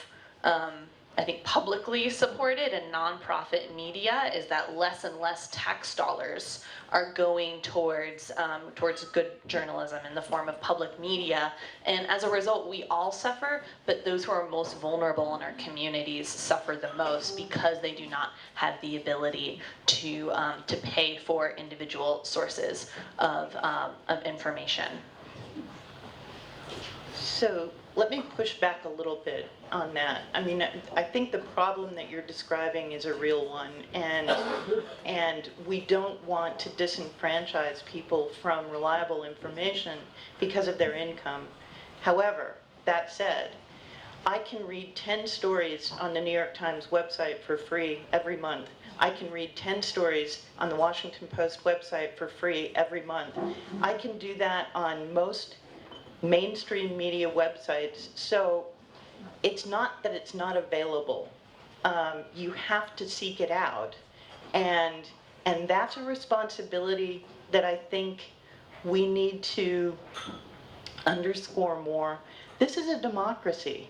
I think publicly supported and nonprofit media is that less and less tax dollars are going towards good journalism in the form of public media, and as a result, we all suffer. But those who are most vulnerable in our communities suffer the most because they do not have the ability to pay for individual sources of information. So let me push back a little bit on that. I mean, I think the problem that you're describing is a real one, and we don't want to disenfranchise people from reliable information because of their income. However, that said, I can read 10 stories on the New York Times website for free every month. I can read 10 stories on the Washington Post website for free every month. I can do that on most mainstream media websites. So it's not that it's not available. You have to seek it out. And that's a responsibility that I think we need to underscore more. This is a democracy.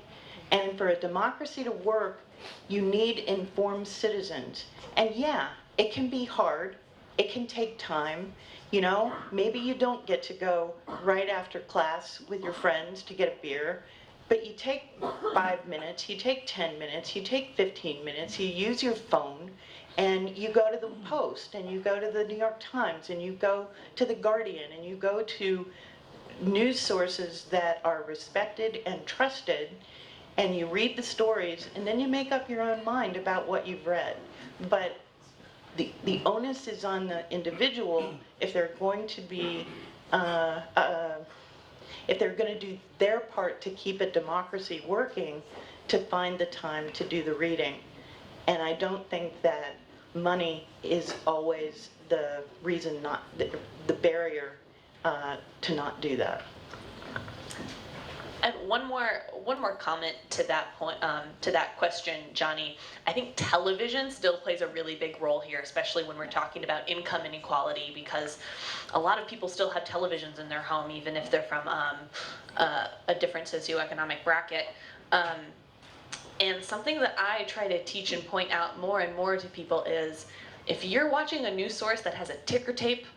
And for a democracy to work, you need informed citizens. And yeah, it can be hard. It can take time. You know, maybe you don't get to go right after class with your friends to get a beer, but you take 5 minutes, you take 10 minutes, you take 15 minutes, you use your phone, and you go to the Post, and you go to the New York Times, and you go to the Guardian, and you go to news sources that are respected and trusted, and you read the stories, and then you make up your own mind about what you've read. But the onus is on the individual if they're going to be, if they're going to do their part to keep a democracy working, to find the time to do the reading. And I don't think that money is always the reason the barrier to not do that. And one more comment to that point, to that question, Johnny. I think television still plays a really big role here, especially when we're talking about income inequality, because a lot of people still have televisions in their home, even if they're from a different socioeconomic bracket. And something that I try to teach and point out more and more to people is, if you're watching a news source that has a ticker tape,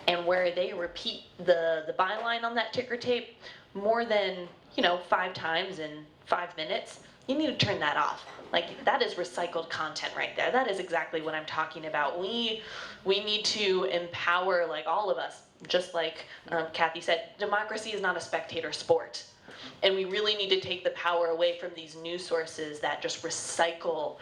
and where they repeat the byline on that ticker tape more than 5 times in 5 minutes, you need to turn that off. Like, that is recycled content right there. That is exactly what I'm talking about. We need to empower, like, all of us, just like Kathy said, democracy is not a spectator sport. And we really need to take the power away from these news sources that just recycle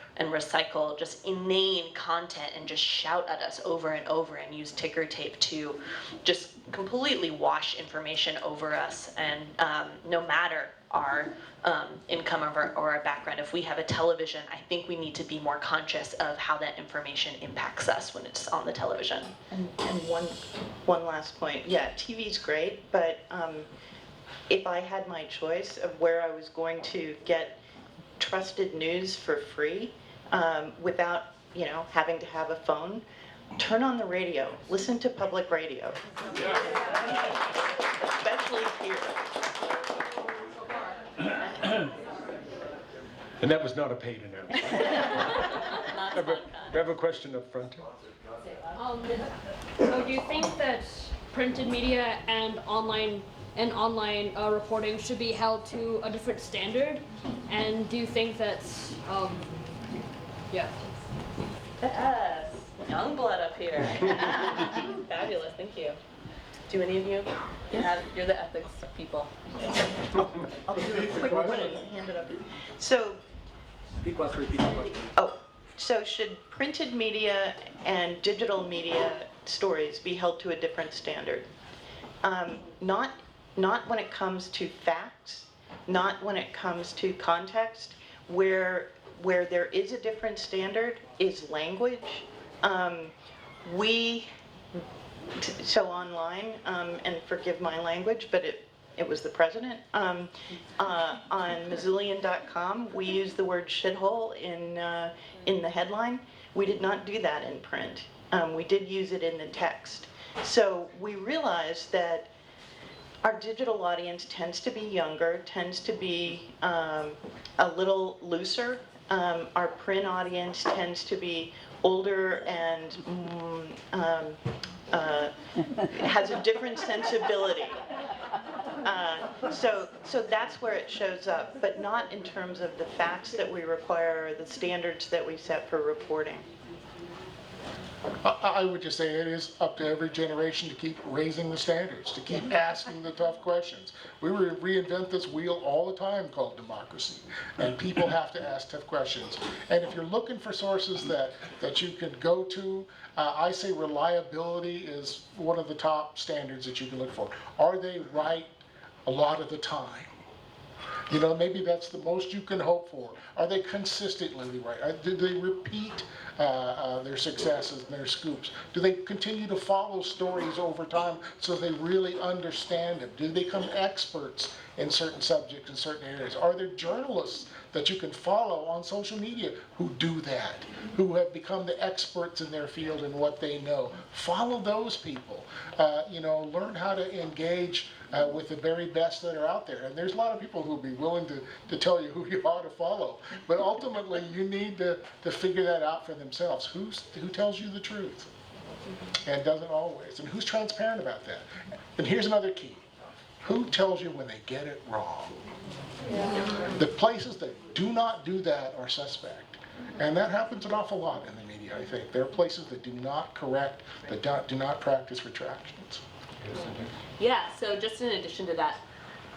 just inane content and just shout at us over and over and use ticker tape to just completely wash information over us. And no matter our income or our background, if we have a television, I think we need to be more conscious of how that information impacts us when it's on the television. And one last point. Yeah, TV's great, but if I had my choice of where I was going to get trusted news for free, without having to have a phone, turn on the radio. Listen to public radio, especially here. And that was not a paid announcement. We have a question up front. So do you think that printed media and online reporting should be held to a different standard? And do you think that's Yes, young blood up here. Fabulous, thank you. Do any of you? You're the ethics people. I'll do a quick one and hand it up. So, so should printed media and digital media stories be held to a different standard? Not when it comes to facts, not when it comes to context. Where there is a different standard is language. So online, and forgive my language, but it was the president, on Missoulian.com, we used the word shithole in the headline. We did not do that in print. We did use it in the text. So we realized that our digital audience tends to be younger, tends to be a little looser. Our print audience tends to be older and has a different sensibility. So that's where it shows up, but not in terms of the facts that we require or the standards that we set for reporting. I would just say it is up to every generation to keep raising the standards, to keep asking the tough questions. We reinvent this wheel all the time called democracy, and people have to ask tough questions. And if you're looking for sources that you can go to, I say reliability is one of the top standards that you can look for. Are they right a lot of the time? Maybe that's the most you can hope for. Are they consistently right? Do they repeat their successes and their scoops? Do they continue to follow stories over time so they really understand them? Do they become experts in certain subjects in certain areas? Are there journalists that you can follow on social media who do that, who have become the experts in their field and what they know? Follow those people. Learn how to engage with the very best that are out there. And there's a lot of people who will be willing to tell you who you ought to follow. But ultimately, you need to figure that out for themselves. Who tells you the truth? And doesn't always. And who's transparent about that? And here's another key. Who tells you when they get it wrong? The places that do not do that are suspect. And that happens an awful lot in the media, I think. There are places that do not correct, that do not practice retractions. Yeah, so just in addition to that,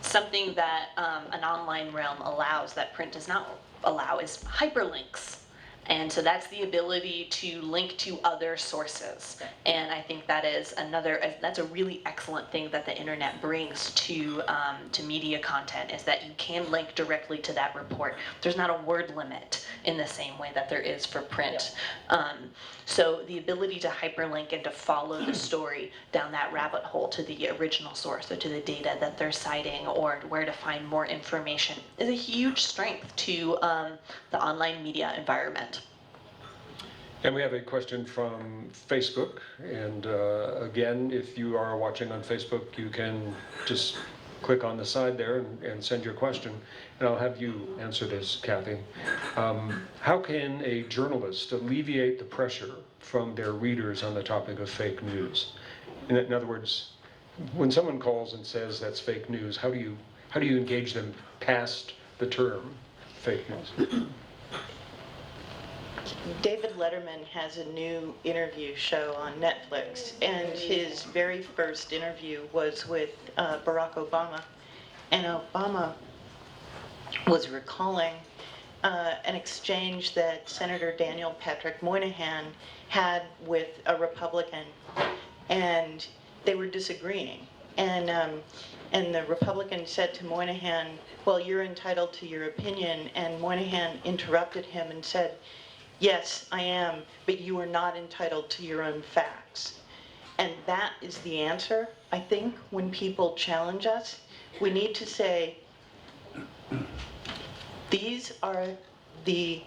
something that an online realm allows that print does not allow is hyperlinks. And so that's the ability to link to other sources. And I think that is that's a really excellent thing that the internet brings to media content, is that you can link directly to that report. There's not a word limit in the same way that there is for print. So the ability to hyperlink and to follow the story down that rabbit hole to the original source, or to the data that they're citing, or where to find more information, is a huge strength to the online media environment. And we have a question from Facebook. And again, if you are watching on Facebook, you can just click on the side there and send your question. And I'll have you answer this, Kathy. How can a journalist alleviate the pressure from their readers on the topic of fake news? In other words, when someone calls and says that's fake news, how do you engage them past the term fake news? David Letterman has a new interview show on Netflix, and his very first interview was with Barack Obama. And Obama was recalling an exchange that Senator Daniel Patrick Moynihan had with a Republican, and they were disagreeing. And the Republican said to Moynihan, "Well, you're entitled to your opinion," and Moynihan interrupted him and said, "Yes, I am, but you are not entitled to your own facts." And that is the answer, I think, when people challenge us. We need to say, these are the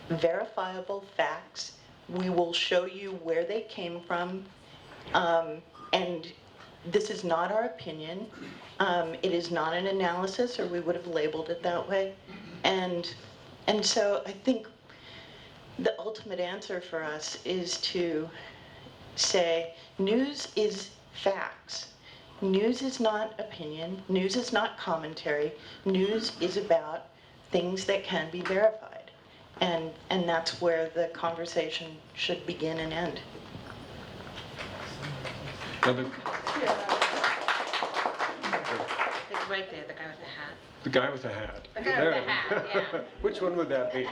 verifiable facts. We will show you where they came from, and this is not our opinion. It is not an analysis, or we would have labeled it that way. And so I think the ultimate answer for us is to say, news is facts. News is not opinion. News is not commentary. News is about things that can be verified. And that's where the conversation should begin and end. It's right there, the guy with the hat. The guy with the hat. The guy with the hat, yeah. Which one would that be?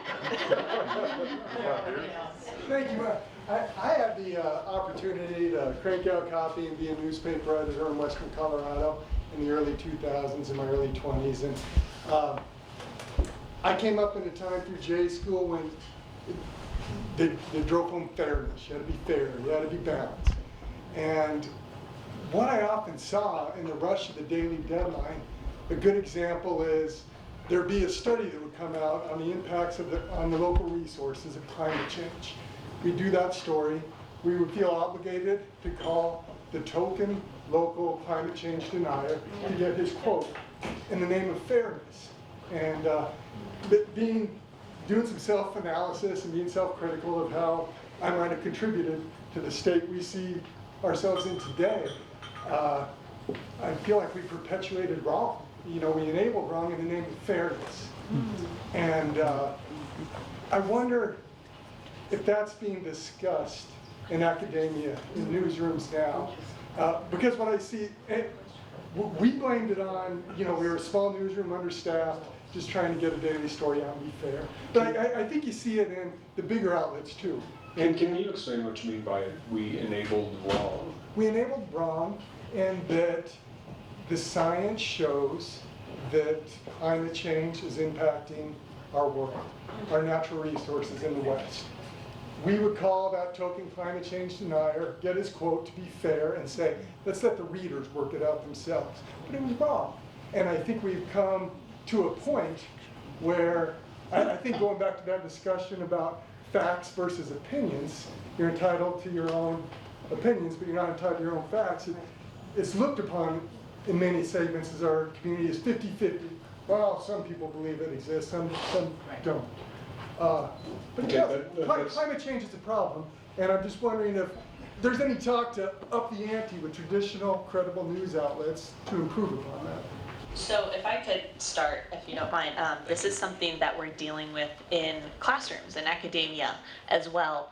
Thank you. I had the opportunity to crank out copy and be a newspaper editor in Western Colorado in the early 2000s, in my early 20s. And I came up in a time through J school when they drove home fairness. You had to be fair, you had to be balanced. And what I often saw in the rush of the daily deadline, a good example is there'd be a study that would come out on the impacts on the local resources of climate change. We'd do that story. We would feel obligated to call the token local climate change denier to get his quote in the name of fairness. And doing some self-analysis and being self-critical of how I might have contributed to the state we see ourselves in today, I feel like we perpetuated wrong. We enabled wrong in the name of fairness. And I wonder if that's being discussed in academia, in newsrooms now. Because what I see, we blamed it on, we were a small newsroom, understaffed, just trying to get a daily story out and be fair. But I think you see it in the bigger outlets too. And can you explain what you mean by we enabled wrong? We enabled wrong, and that the science shows that climate change is impacting our world, our natural resources in the West. We would call that token climate change denier, get his quote to be fair, and say, let's let the readers work it out themselves. But it was wrong. And I think we've come to a point where, I think going back to that discussion about facts versus opinions, you're entitled to your own opinions, but you're not entitled to your own facts. It's looked upon in many segments as our community is 50-50. Well, some people believe it exists, some don't. But yeah, climate change is a problem, and I'm just wondering if there's any talk to up the ante with traditional, credible news outlets to improve upon that. So if I could start, if you don't mind, this is something that we're dealing with in classrooms and academia as well,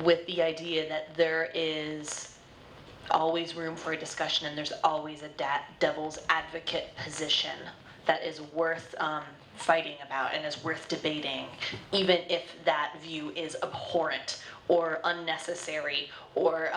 with the idea that there is always room for a discussion and there's always a devil's advocate position that is worth fighting about and is worth debating, even if that view is abhorrent or unnecessary or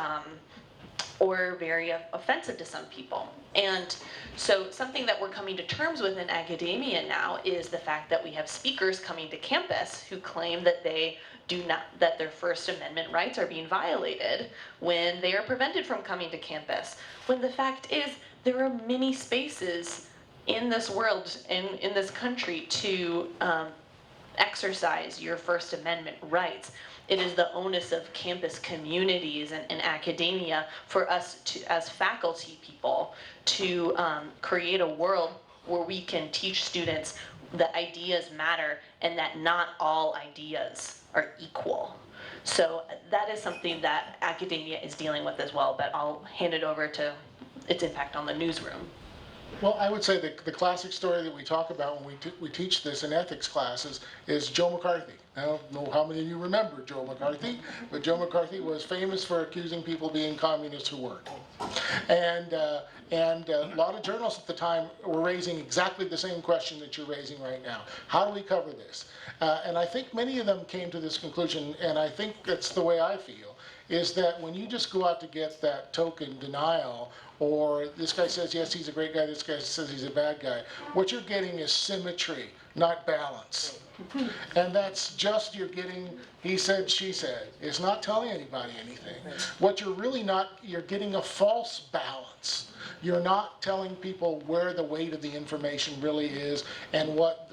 very offensive to some people. And so something that we're coming to terms with in academia now is the fact that we have speakers coming to campus who claim that that their First Amendment rights are being violated when they are prevented from coming to campus. When the fact is, there are many spaces in this world, in this country, to exercise your First Amendment rights. It is the onus of campus communities and academia for us to, as faculty people, to create a world where we can teach students that ideas matter and that not all ideas are equal. So that is something that academia is dealing with as well, but I'll hand it over to its impact on the newsroom. Well, I would say the classic story that we talk about when we teach this in ethics classes is Joe McCarthy. I don't know how many of you remember Joe McCarthy, but Joe McCarthy was famous for accusing people of being communists who weren't. And a lot of journalists at the time were raising exactly the same question that you're raising right now. How do we cover this? And I think many of them came to this conclusion, and I think that's the way I feel, is that when you just go out to get that token denial, or this guy says, yes, he's a great guy, this guy says he's a bad guy, what you're getting is symmetry, not balance. And that's just, you're getting he said, she said. It's not telling anybody anything. What you're really not, you're getting a false balance. You're not telling people where the weight of the information really is and what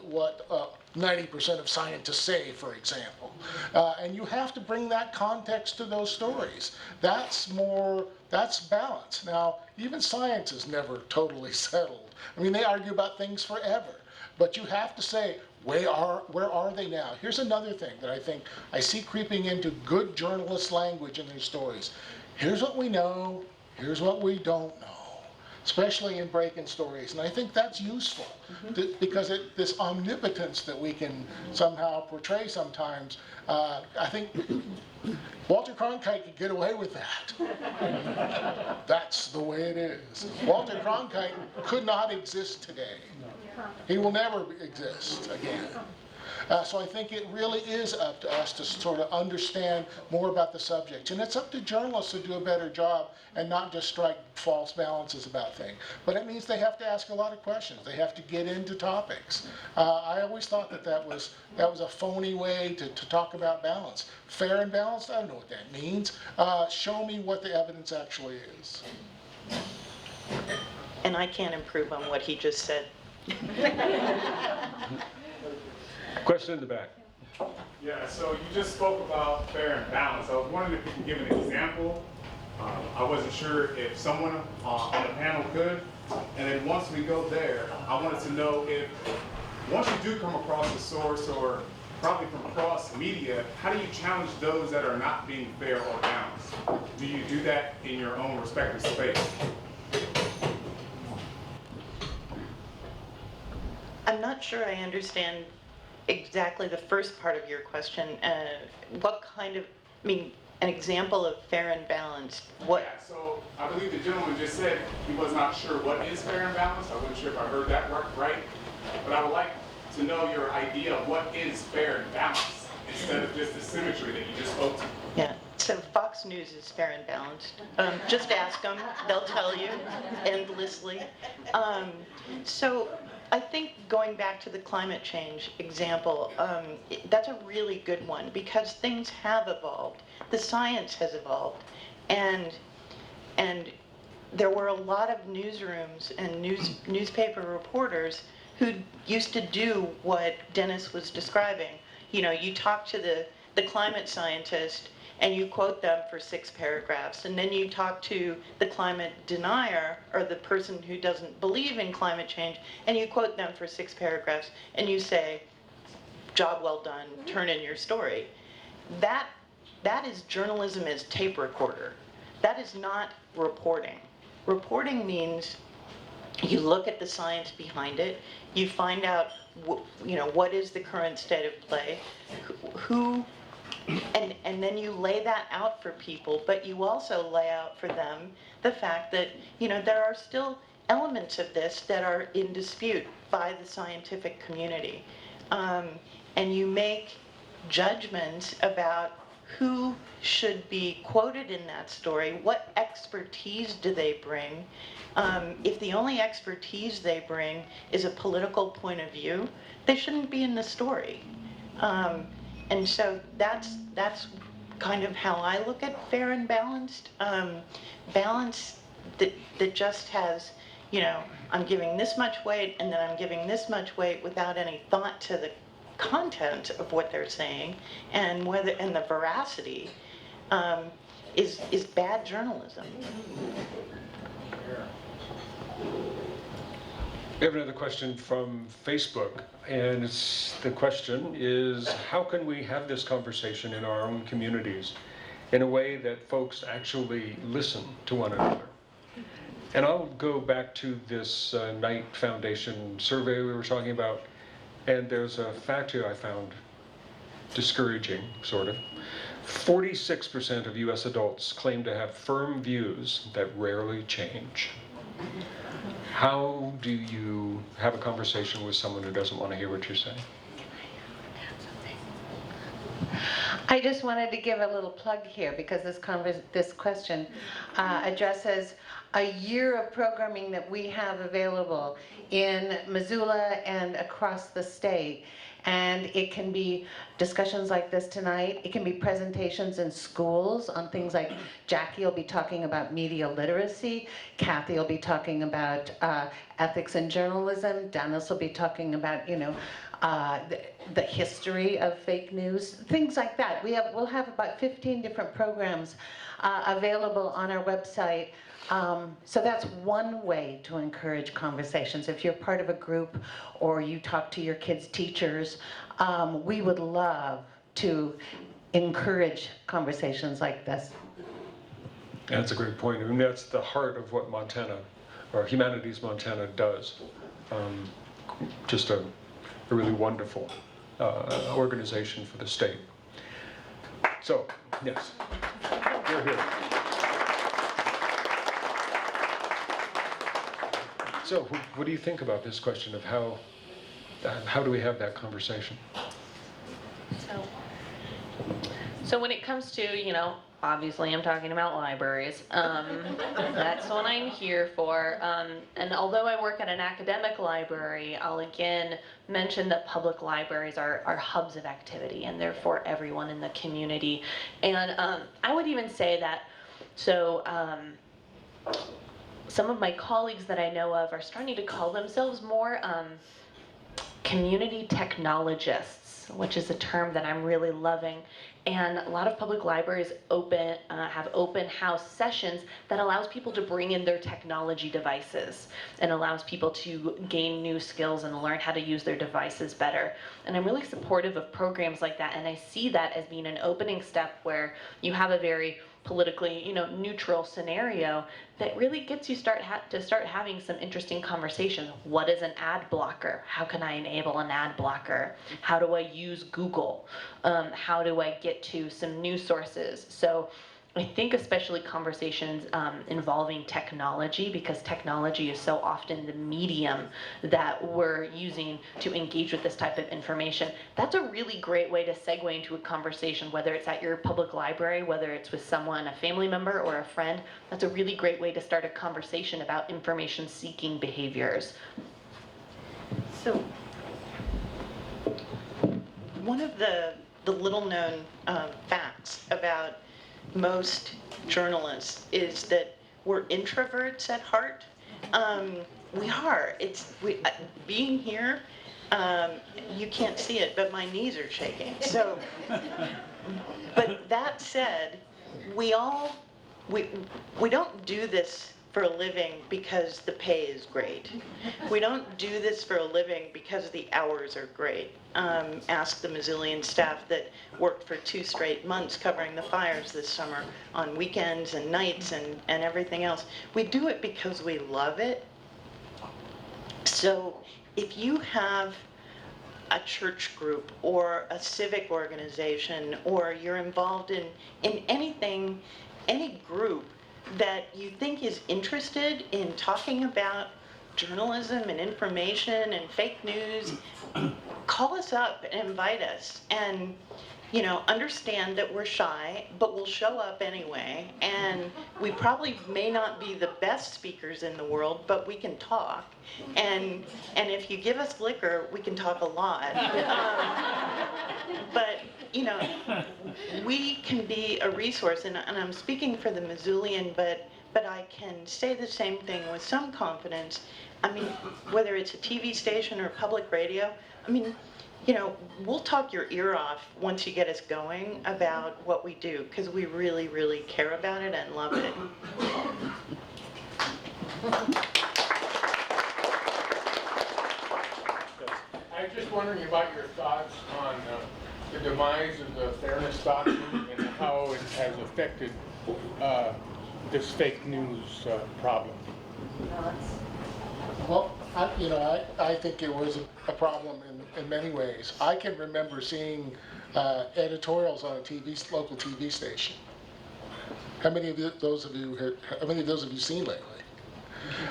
90% of scientists say, for example. And you have to bring that context to those stories. That's balance. Now, even science is never totally settled. I mean, they argue about things forever. But you have to say, where are they now? Here's another thing that I think I see creeping into good journalist language in their stories. Here's what we know, here's what we don't know. Especially in breaking stories. And I think that's useful because this omnipotence that we can somehow portray sometimes, I think Walter Cronkite could get away with that. That's the way it is. Walter Cronkite could not exist today. He will never exist again. So I think it really is up to us to sort of understand more about the subject. And it's up to journalists to do a better job and not just strike false balances about things. But it means they have to ask a lot of questions. They have to get into topics. I always thought that was a phony way to talk about balance. Fair and balanced, I don't know what that means. Show me what the evidence actually is. And I can't improve on what he just said. Question in the back. Yeah, so you just spoke about fair and balanced. I was wondering if you could give an example. I wasn't sure if someone on the panel could. And then once we go there, I wanted to know if, once you do come across a source or probably from cross media, how do you challenge those that are not being fair or balanced? Do you do that in your own respective space? I'm not sure I understand exactly the first part of your question. What kind of, an example of fair and balanced? What? Yeah, so I believe the gentleman just said he was not sure what is fair and balanced. I wasn't sure if I heard that right. But I would like to know your idea of what is fair and balanced instead of just the symmetry that you just spoke to. Yeah, so Fox News is fair and balanced. Just ask them, they'll tell you endlessly. So I think going back to the climate change example, that's a really good one because things have evolved. The science has evolved. And there were a lot of newsrooms and newspaper reporters who used to do what Dennis was describing. You know, you talk to the climate scientist and you quote them for 6 paragraphs, and then you talk to the climate denier or the person who doesn't believe in climate change, and you quote them for 6 paragraphs, and you say, job well done, turn in your story. That is journalism as tape recorder. That is not reporting. Reporting means you look at the science behind it, you find out what is the current state of play, and then you lay that out for people, but you also lay out for them the fact that there are still elements of this that are in dispute by the scientific community. And you make judgments about who should be quoted in that story, what expertise do they bring. If the only expertise they bring is a political point of view, they shouldn't be in the story. And so that's kind of how I look at fair and balanced. Balance that just has, you know, I'm giving this much weight and then I'm giving this much weight without any thought to the content of what they're saying and the veracity is bad journalism. We have another question from Facebook, and the question is, how can we have this conversation in our own communities in a way that folks actually listen to one another? And I'll go back to this Knight Foundation survey we were talking about, and there's a fact here I found discouraging, sort of. 46% of US adults claim to have firm views that rarely change. How do you have a conversation with someone who doesn't want to hear what you're saying? I just wanted to give a little plug here because this question addresses a year of programming that we have available in Missoula and across the state. And it can be discussions like this tonight. It can be presentations in schools on things like Jackie will be talking about media literacy. Kathy will be talking about ethics in journalism. Dennis will be talking about, you know, the history of fake news, things like that. We'll have about 15 different programs available on our website. So that's one way to encourage conversations. If you're part of a group or you talk to your kids' teachers, we would love to encourage conversations like this. That's a great point. I mean, that's the heart of what Montana, or Humanities Montana, does. Just a really wonderful organization for the state. So, yes, you're here. So, what do you think about this question of how do we have that conversation? So when it comes to, you know, obviously I'm talking about libraries. That's what I'm here for. And although I work at an academic library, I'll again mention that public libraries are hubs of activity and they're for everyone in the community. And I would even say that, so some of my colleagues that I know of are starting to call themselves more community technologists, which is a term that I'm really loving. And a lot of public libraries have open house sessions that allows people to bring in their technology devices and allows people to gain new skills and learn how to use their devices better. And I'm really supportive of programs like that, and I see that as being an opening step where you have a very politically, you know, neutral scenario that really gets you to start having some interesting conversations. What is an ad blocker? How can I enable an ad blocker? How do I use Google? How do I get to some news sources? So I think especially conversations involving technology, because technology is so often the medium that we're using to engage with this type of information. That's a really great way to segue into a conversation, whether it's at your public library, whether it's with someone, a family member or a friend. That's a really great way to start a conversation about information-seeking behaviors. So one of the little-known facts about most journalists is that we're introverts at heart. We are. Being here, you can't see it, but my knees are shaking. So, but that said, we don't do this for a living because the pay is great. We don't do this for a living because the hours are great. Ask the Missoulian staff that worked for 2 straight months covering the fires this summer on weekends and nights and everything else. We do it because we love it. So if you have a church group or a civic organization, or you're involved in anything, any group that you think is interested in talking about journalism and information and fake news, call us up and invite us. And understand that we're shy, but we'll show up anyway. And we probably may not be the best speakers in the world, but we can talk. And if you give us liquor, we can talk a lot. But we can be a resource. And I'm speaking for the Missoulian, but I can say the same thing with some confidence. I mean, whether it's a TV station or public radio, I mean, we'll talk your ear off once you get us going about what we do, because we really, really care about it and love it. I was just wondering about your thoughts on the demise of the fairness doctrine and how it has affected this fake news problem. Well, I think it was a problem in many ways. I can remember seeing editorials on a local TV station. How many of those have you seen lately?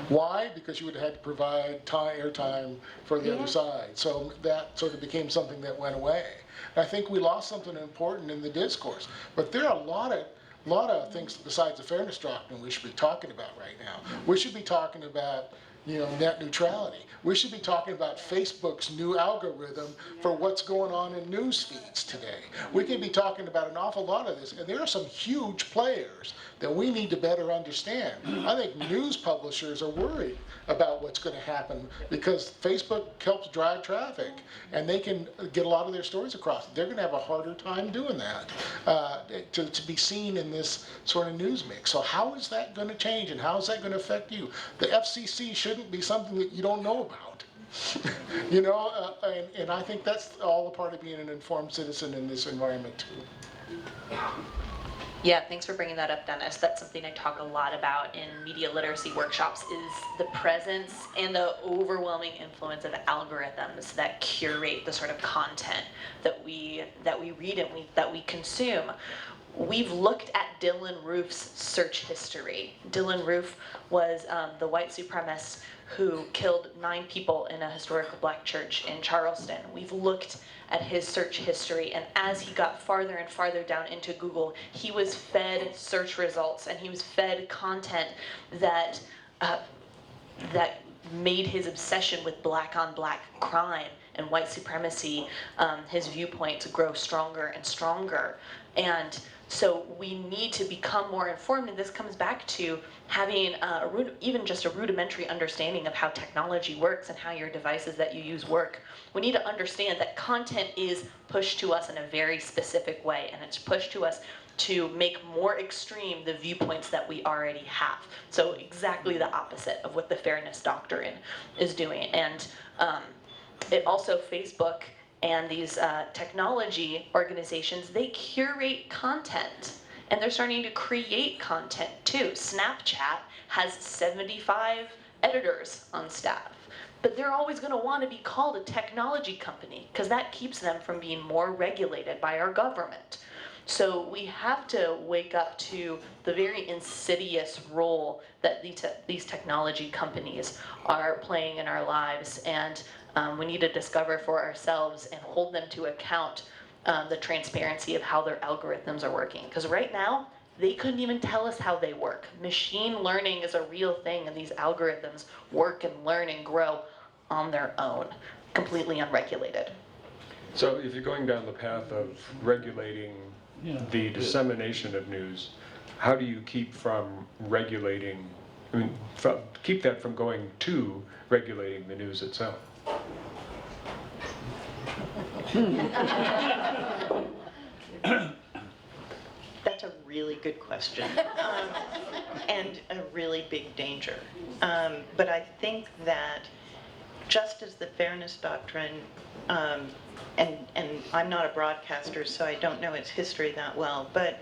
Why? Because you would have had to provide airtime for the other side. So that sort of became something that went away. And I think we lost something important in the discourse. But there are a lot of things besides the fairness doctrine we should be talking about right now. We should be talking about net neutrality. We should be talking about Facebook's new algorithm for what's going on in news feeds today. We could be talking about an awful lot of this, and there are some huge players that we need to better understand. I think news publishers are worried about what's going to happen because Facebook helps drive traffic, and they can get a lot of their stories across. They're going to have a harder time doing that to be seen in this sort of news mix. So how is that going to change, and how is that going to affect you? The FCC shouldn't be something that you don't know about. And I think that's all a part of being an informed citizen in this environment too. Yeah, thanks for bringing that up, Dennis. That's something I talk a lot about in media literacy workshops, is the presence and the overwhelming influence of algorithms that curate the sort of content that we read and that we consume. We've looked at Dylan Roof's search history. Dylan Roof was the white supremacist who killed 9 people in a historical black church in Charleston. We've looked at his search history, and as he got farther and farther down into Google, he was fed search results and he was fed content that made his obsession with black on black crime and white supremacy, his viewpoints grow stronger and stronger. And so we need to become more informed, and this comes back to having even just a rudimentary understanding of how technology works and how your devices that you use work. We need to understand that content is pushed to us in a very specific way, and it's pushed to us to make more extreme the viewpoints that we already have. So exactly the opposite of what the fairness doctrine is doing. And it also, Facebook and these technology organizations, they curate content, and they're starting to create content too. Snapchat has 75 editors on staff, but they're always going to want to be called a technology company because that keeps them from being more regulated by our government. So we have to wake up to the very insidious role that these technology companies are playing in our lives, and we need to discover for ourselves and hold them to account the transparency of how their algorithms are working. Because right now, they couldn't even tell us how they work. Machine learning is a real thing, and these algorithms work and learn and grow on their own, completely unregulated. So if you're going down the path of regulating the dissemination of news, how do you keep from regulating, keep that from going to regulating the news itself? That's a really good question, and a really big danger. But I think that just as the fairness doctrine, and I'm not a broadcaster, so I don't know its history that well, but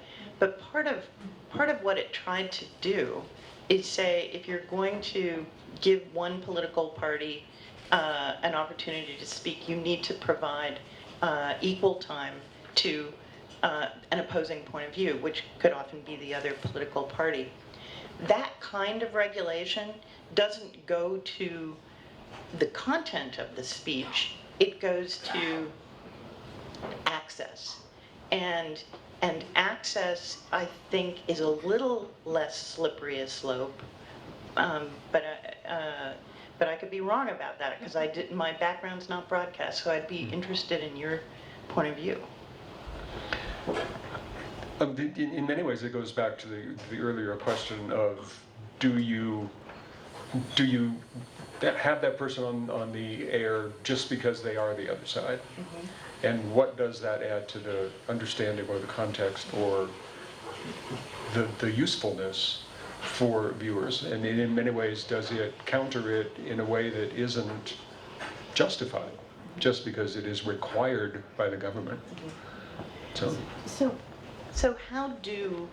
part of what it tried to do is say, if you're going to give one political party an opportunity to speak, you need to provide equal time to an opposing point of view, which could often be the other political party. That kind of regulation doesn't go to the content of the speech, it goes to access. And access, I think, is a little less slippery a slope, but I could be wrong about that because my background's not broadcast, so I'd be interested in your point of view. In many ways, it goes back to the earlier question of do you have that person on the air just because they are the other side? Mm-hmm. And what does that add to the understanding or the context or the usefulness for viewers? And in many ways, does it counter it in a way that isn't justified just because it is required by the government? Mm-hmm. So how do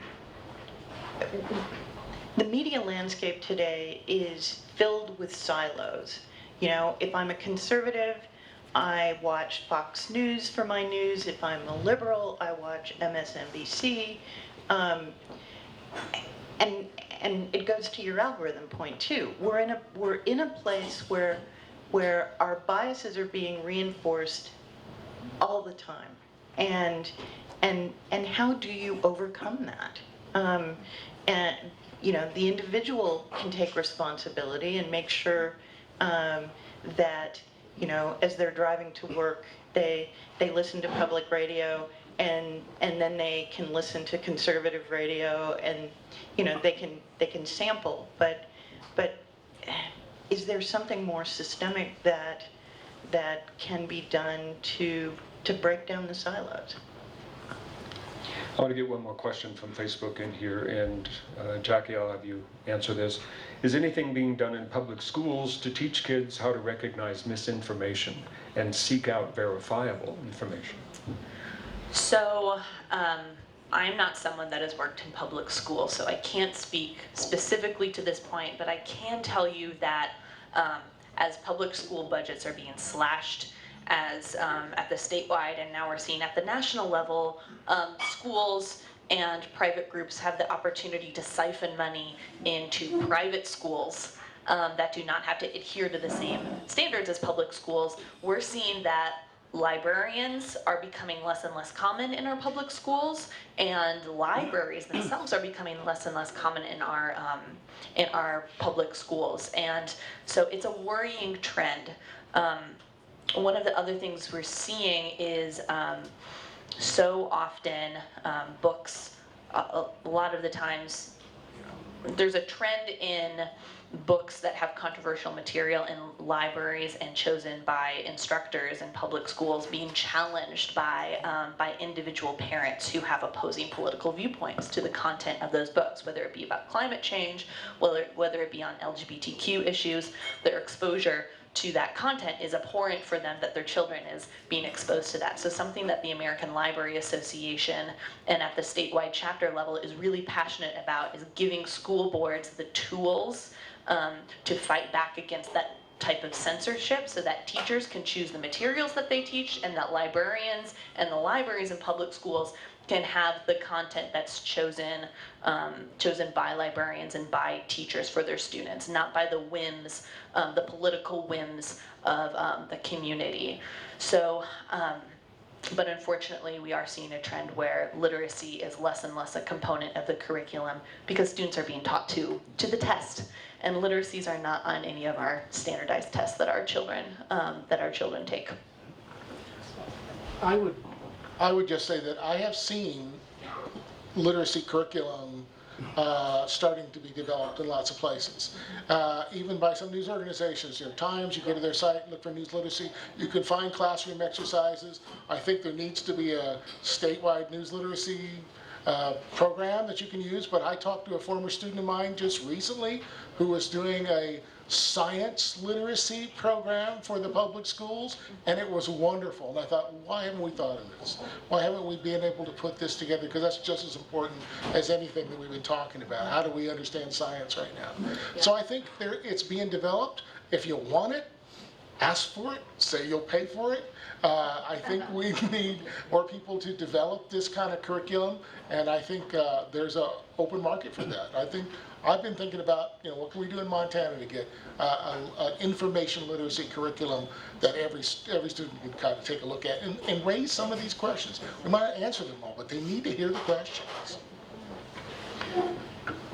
the media landscape today is filled with silos. You know, if I'm a conservative, I watch Fox News for my news. If I'm a liberal, I watch MSNBC. And it goes to your algorithm point too. We're in a place where our biases are being reinforced all the time. And how do you overcome that? And you know, the individual can take responsibility and make sure that, you know, as they're driving to work, they listen to public radio, and then they can listen to conservative radio, and you know, they can sample. But is there something more systemic that can be done to break down the silos? I want to get one more question from Facebook in here, and Jackie, I'll have you answer this. Is anything being done in public schools to teach kids how to recognize misinformation and seek out verifiable information? So, I'm not someone that has worked in public schools, so I can't speak specifically to this point, but I can tell you that as public school budgets are being slashed, as at the statewide, and now we're seeing at the national level, schools and private groups have the opportunity to siphon money into private schools that do not have to adhere to the same standards as public schools. We're seeing that librarians are becoming less and less common in our public schools, and libraries themselves are becoming less and less common in our public schools. And so it's a worrying trend. One of the other things we're seeing is so often books, a lot of the times, there's a trend in books that have controversial material in libraries and chosen by instructors in public schools being challenged by individual parents who have opposing political viewpoints to the content of those books, whether it be about climate change, whether it be on LGBTQ issues. Their exposure to that content is abhorrent for them, that their children is being exposed to that. So something that the American Library Association and at the statewide chapter level is really passionate about is giving school boards the tools to fight back against that type of censorship, so that teachers can choose the materials that they teach, and that librarians and the libraries in public schools can have the content that's chosen by librarians and by teachers for their students, not by the whims, the political whims of the community. So, but unfortunately, we are seeing a trend where literacy is less and less a component of the curriculum because students are being taught to the test, and literacies are not on any of our standardized tests that our children take. I would just say that I have seen literacy curriculum starting to be developed in lots of places, even by some news organizations. There are times you go to their site and look for news literacy. You can find classroom exercises. I think there needs to be a statewide news literacy program that you can use, but I talked to a former student of mine just recently who was doing a science literacy program for the public schools, and it was wonderful. And I thought, why haven't we thought of this? Why haven't we been able to put this together? Because that's just as important as anything that we've been talking about. How do we understand science right now? Yeah. So I think it's being developed. If you want it, ask for it, say you'll pay for it. I think we need more people to develop this kind of curriculum, and I think there's an open market for that. I've been thinking about, what can we do in Montana to get an information literacy curriculum that every student can kind of take a look at and raise some of these questions. We might not answer them all, but they need to hear the questions.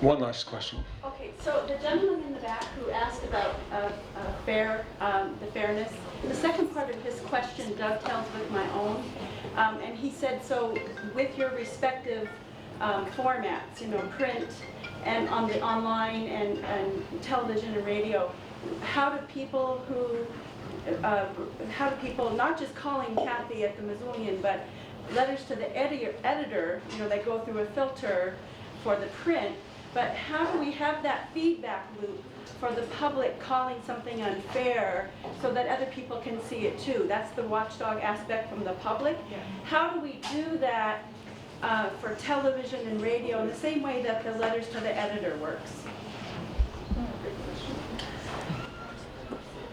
One last question. Okay, so the gentleman in the back who asked about the fairness, the second part of his question dovetails with my own. And he said, so with your respective formats, print and on the online and television and radio, how do people not just calling Kathy at the Missoulian, but letters to the editor, they go through a filter for the print, but how do we have that feedback loop for the public calling something unfair so that other people can see it too? That's the watchdog aspect from the public. Yeah. How do we do that for television and radio in the same way that the letters to the editor works?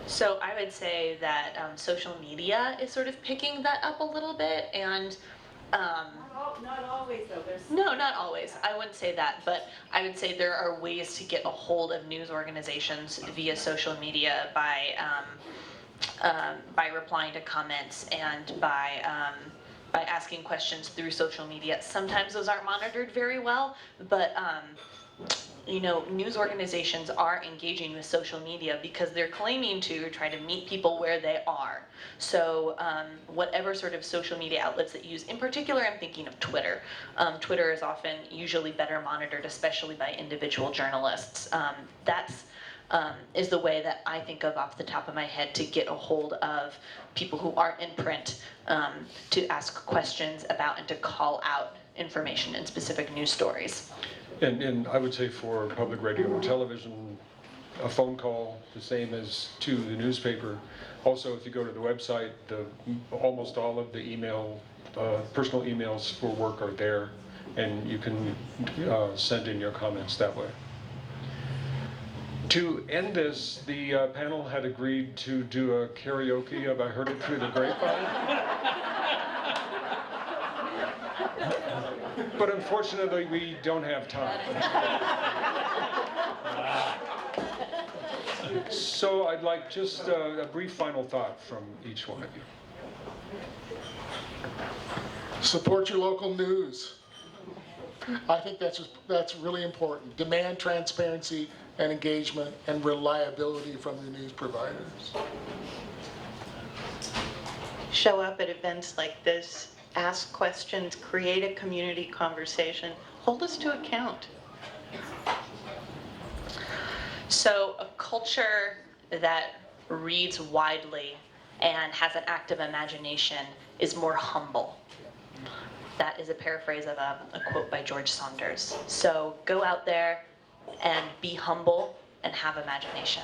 So I would say that social media is sort of picking that up a little bit, and not always though. No, not always. I wouldn't say that, but I would say there are ways to get a hold of news organizations via social media by replying to comments and by asking questions through social media. Sometimes those aren't monitored very well, but news organizations are engaging with social media because they're claiming to try to meet people where they are. So whatever sort of social media outlets that use, in particular I'm thinking of Twitter. Twitter is often usually better monitored, especially by individual journalists. That's is the way that I think of off the top of my head to get a hold of people who aren't in print, to ask questions about and to call out information in specific news stories. And I would say for public radio and television, a phone call, the same as to the newspaper. Also, if you go to the website, almost all of the personal emails for work are there, and you can send in your comments that way. To end this, the panel had agreed to do a karaoke of I Heard It Through the Grapevine. But unfortunately, we don't have time. So I'd like just a brief final thought from each one of you. Support your local news. I think that's really important. Demand transparency and engagement and reliability from the news providers. Show up at events like this, ask questions, create a community conversation, hold us to account. So a culture that reads widely and has an active imagination is more humble. That is a paraphrase of a quote by George Saunders. So go out there and be humble and have imagination.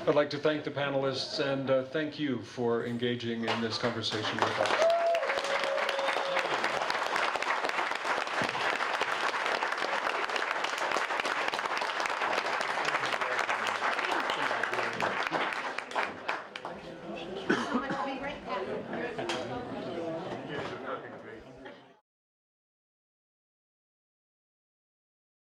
I'd like to thank the panelists and thank you for engaging in this conversation with us.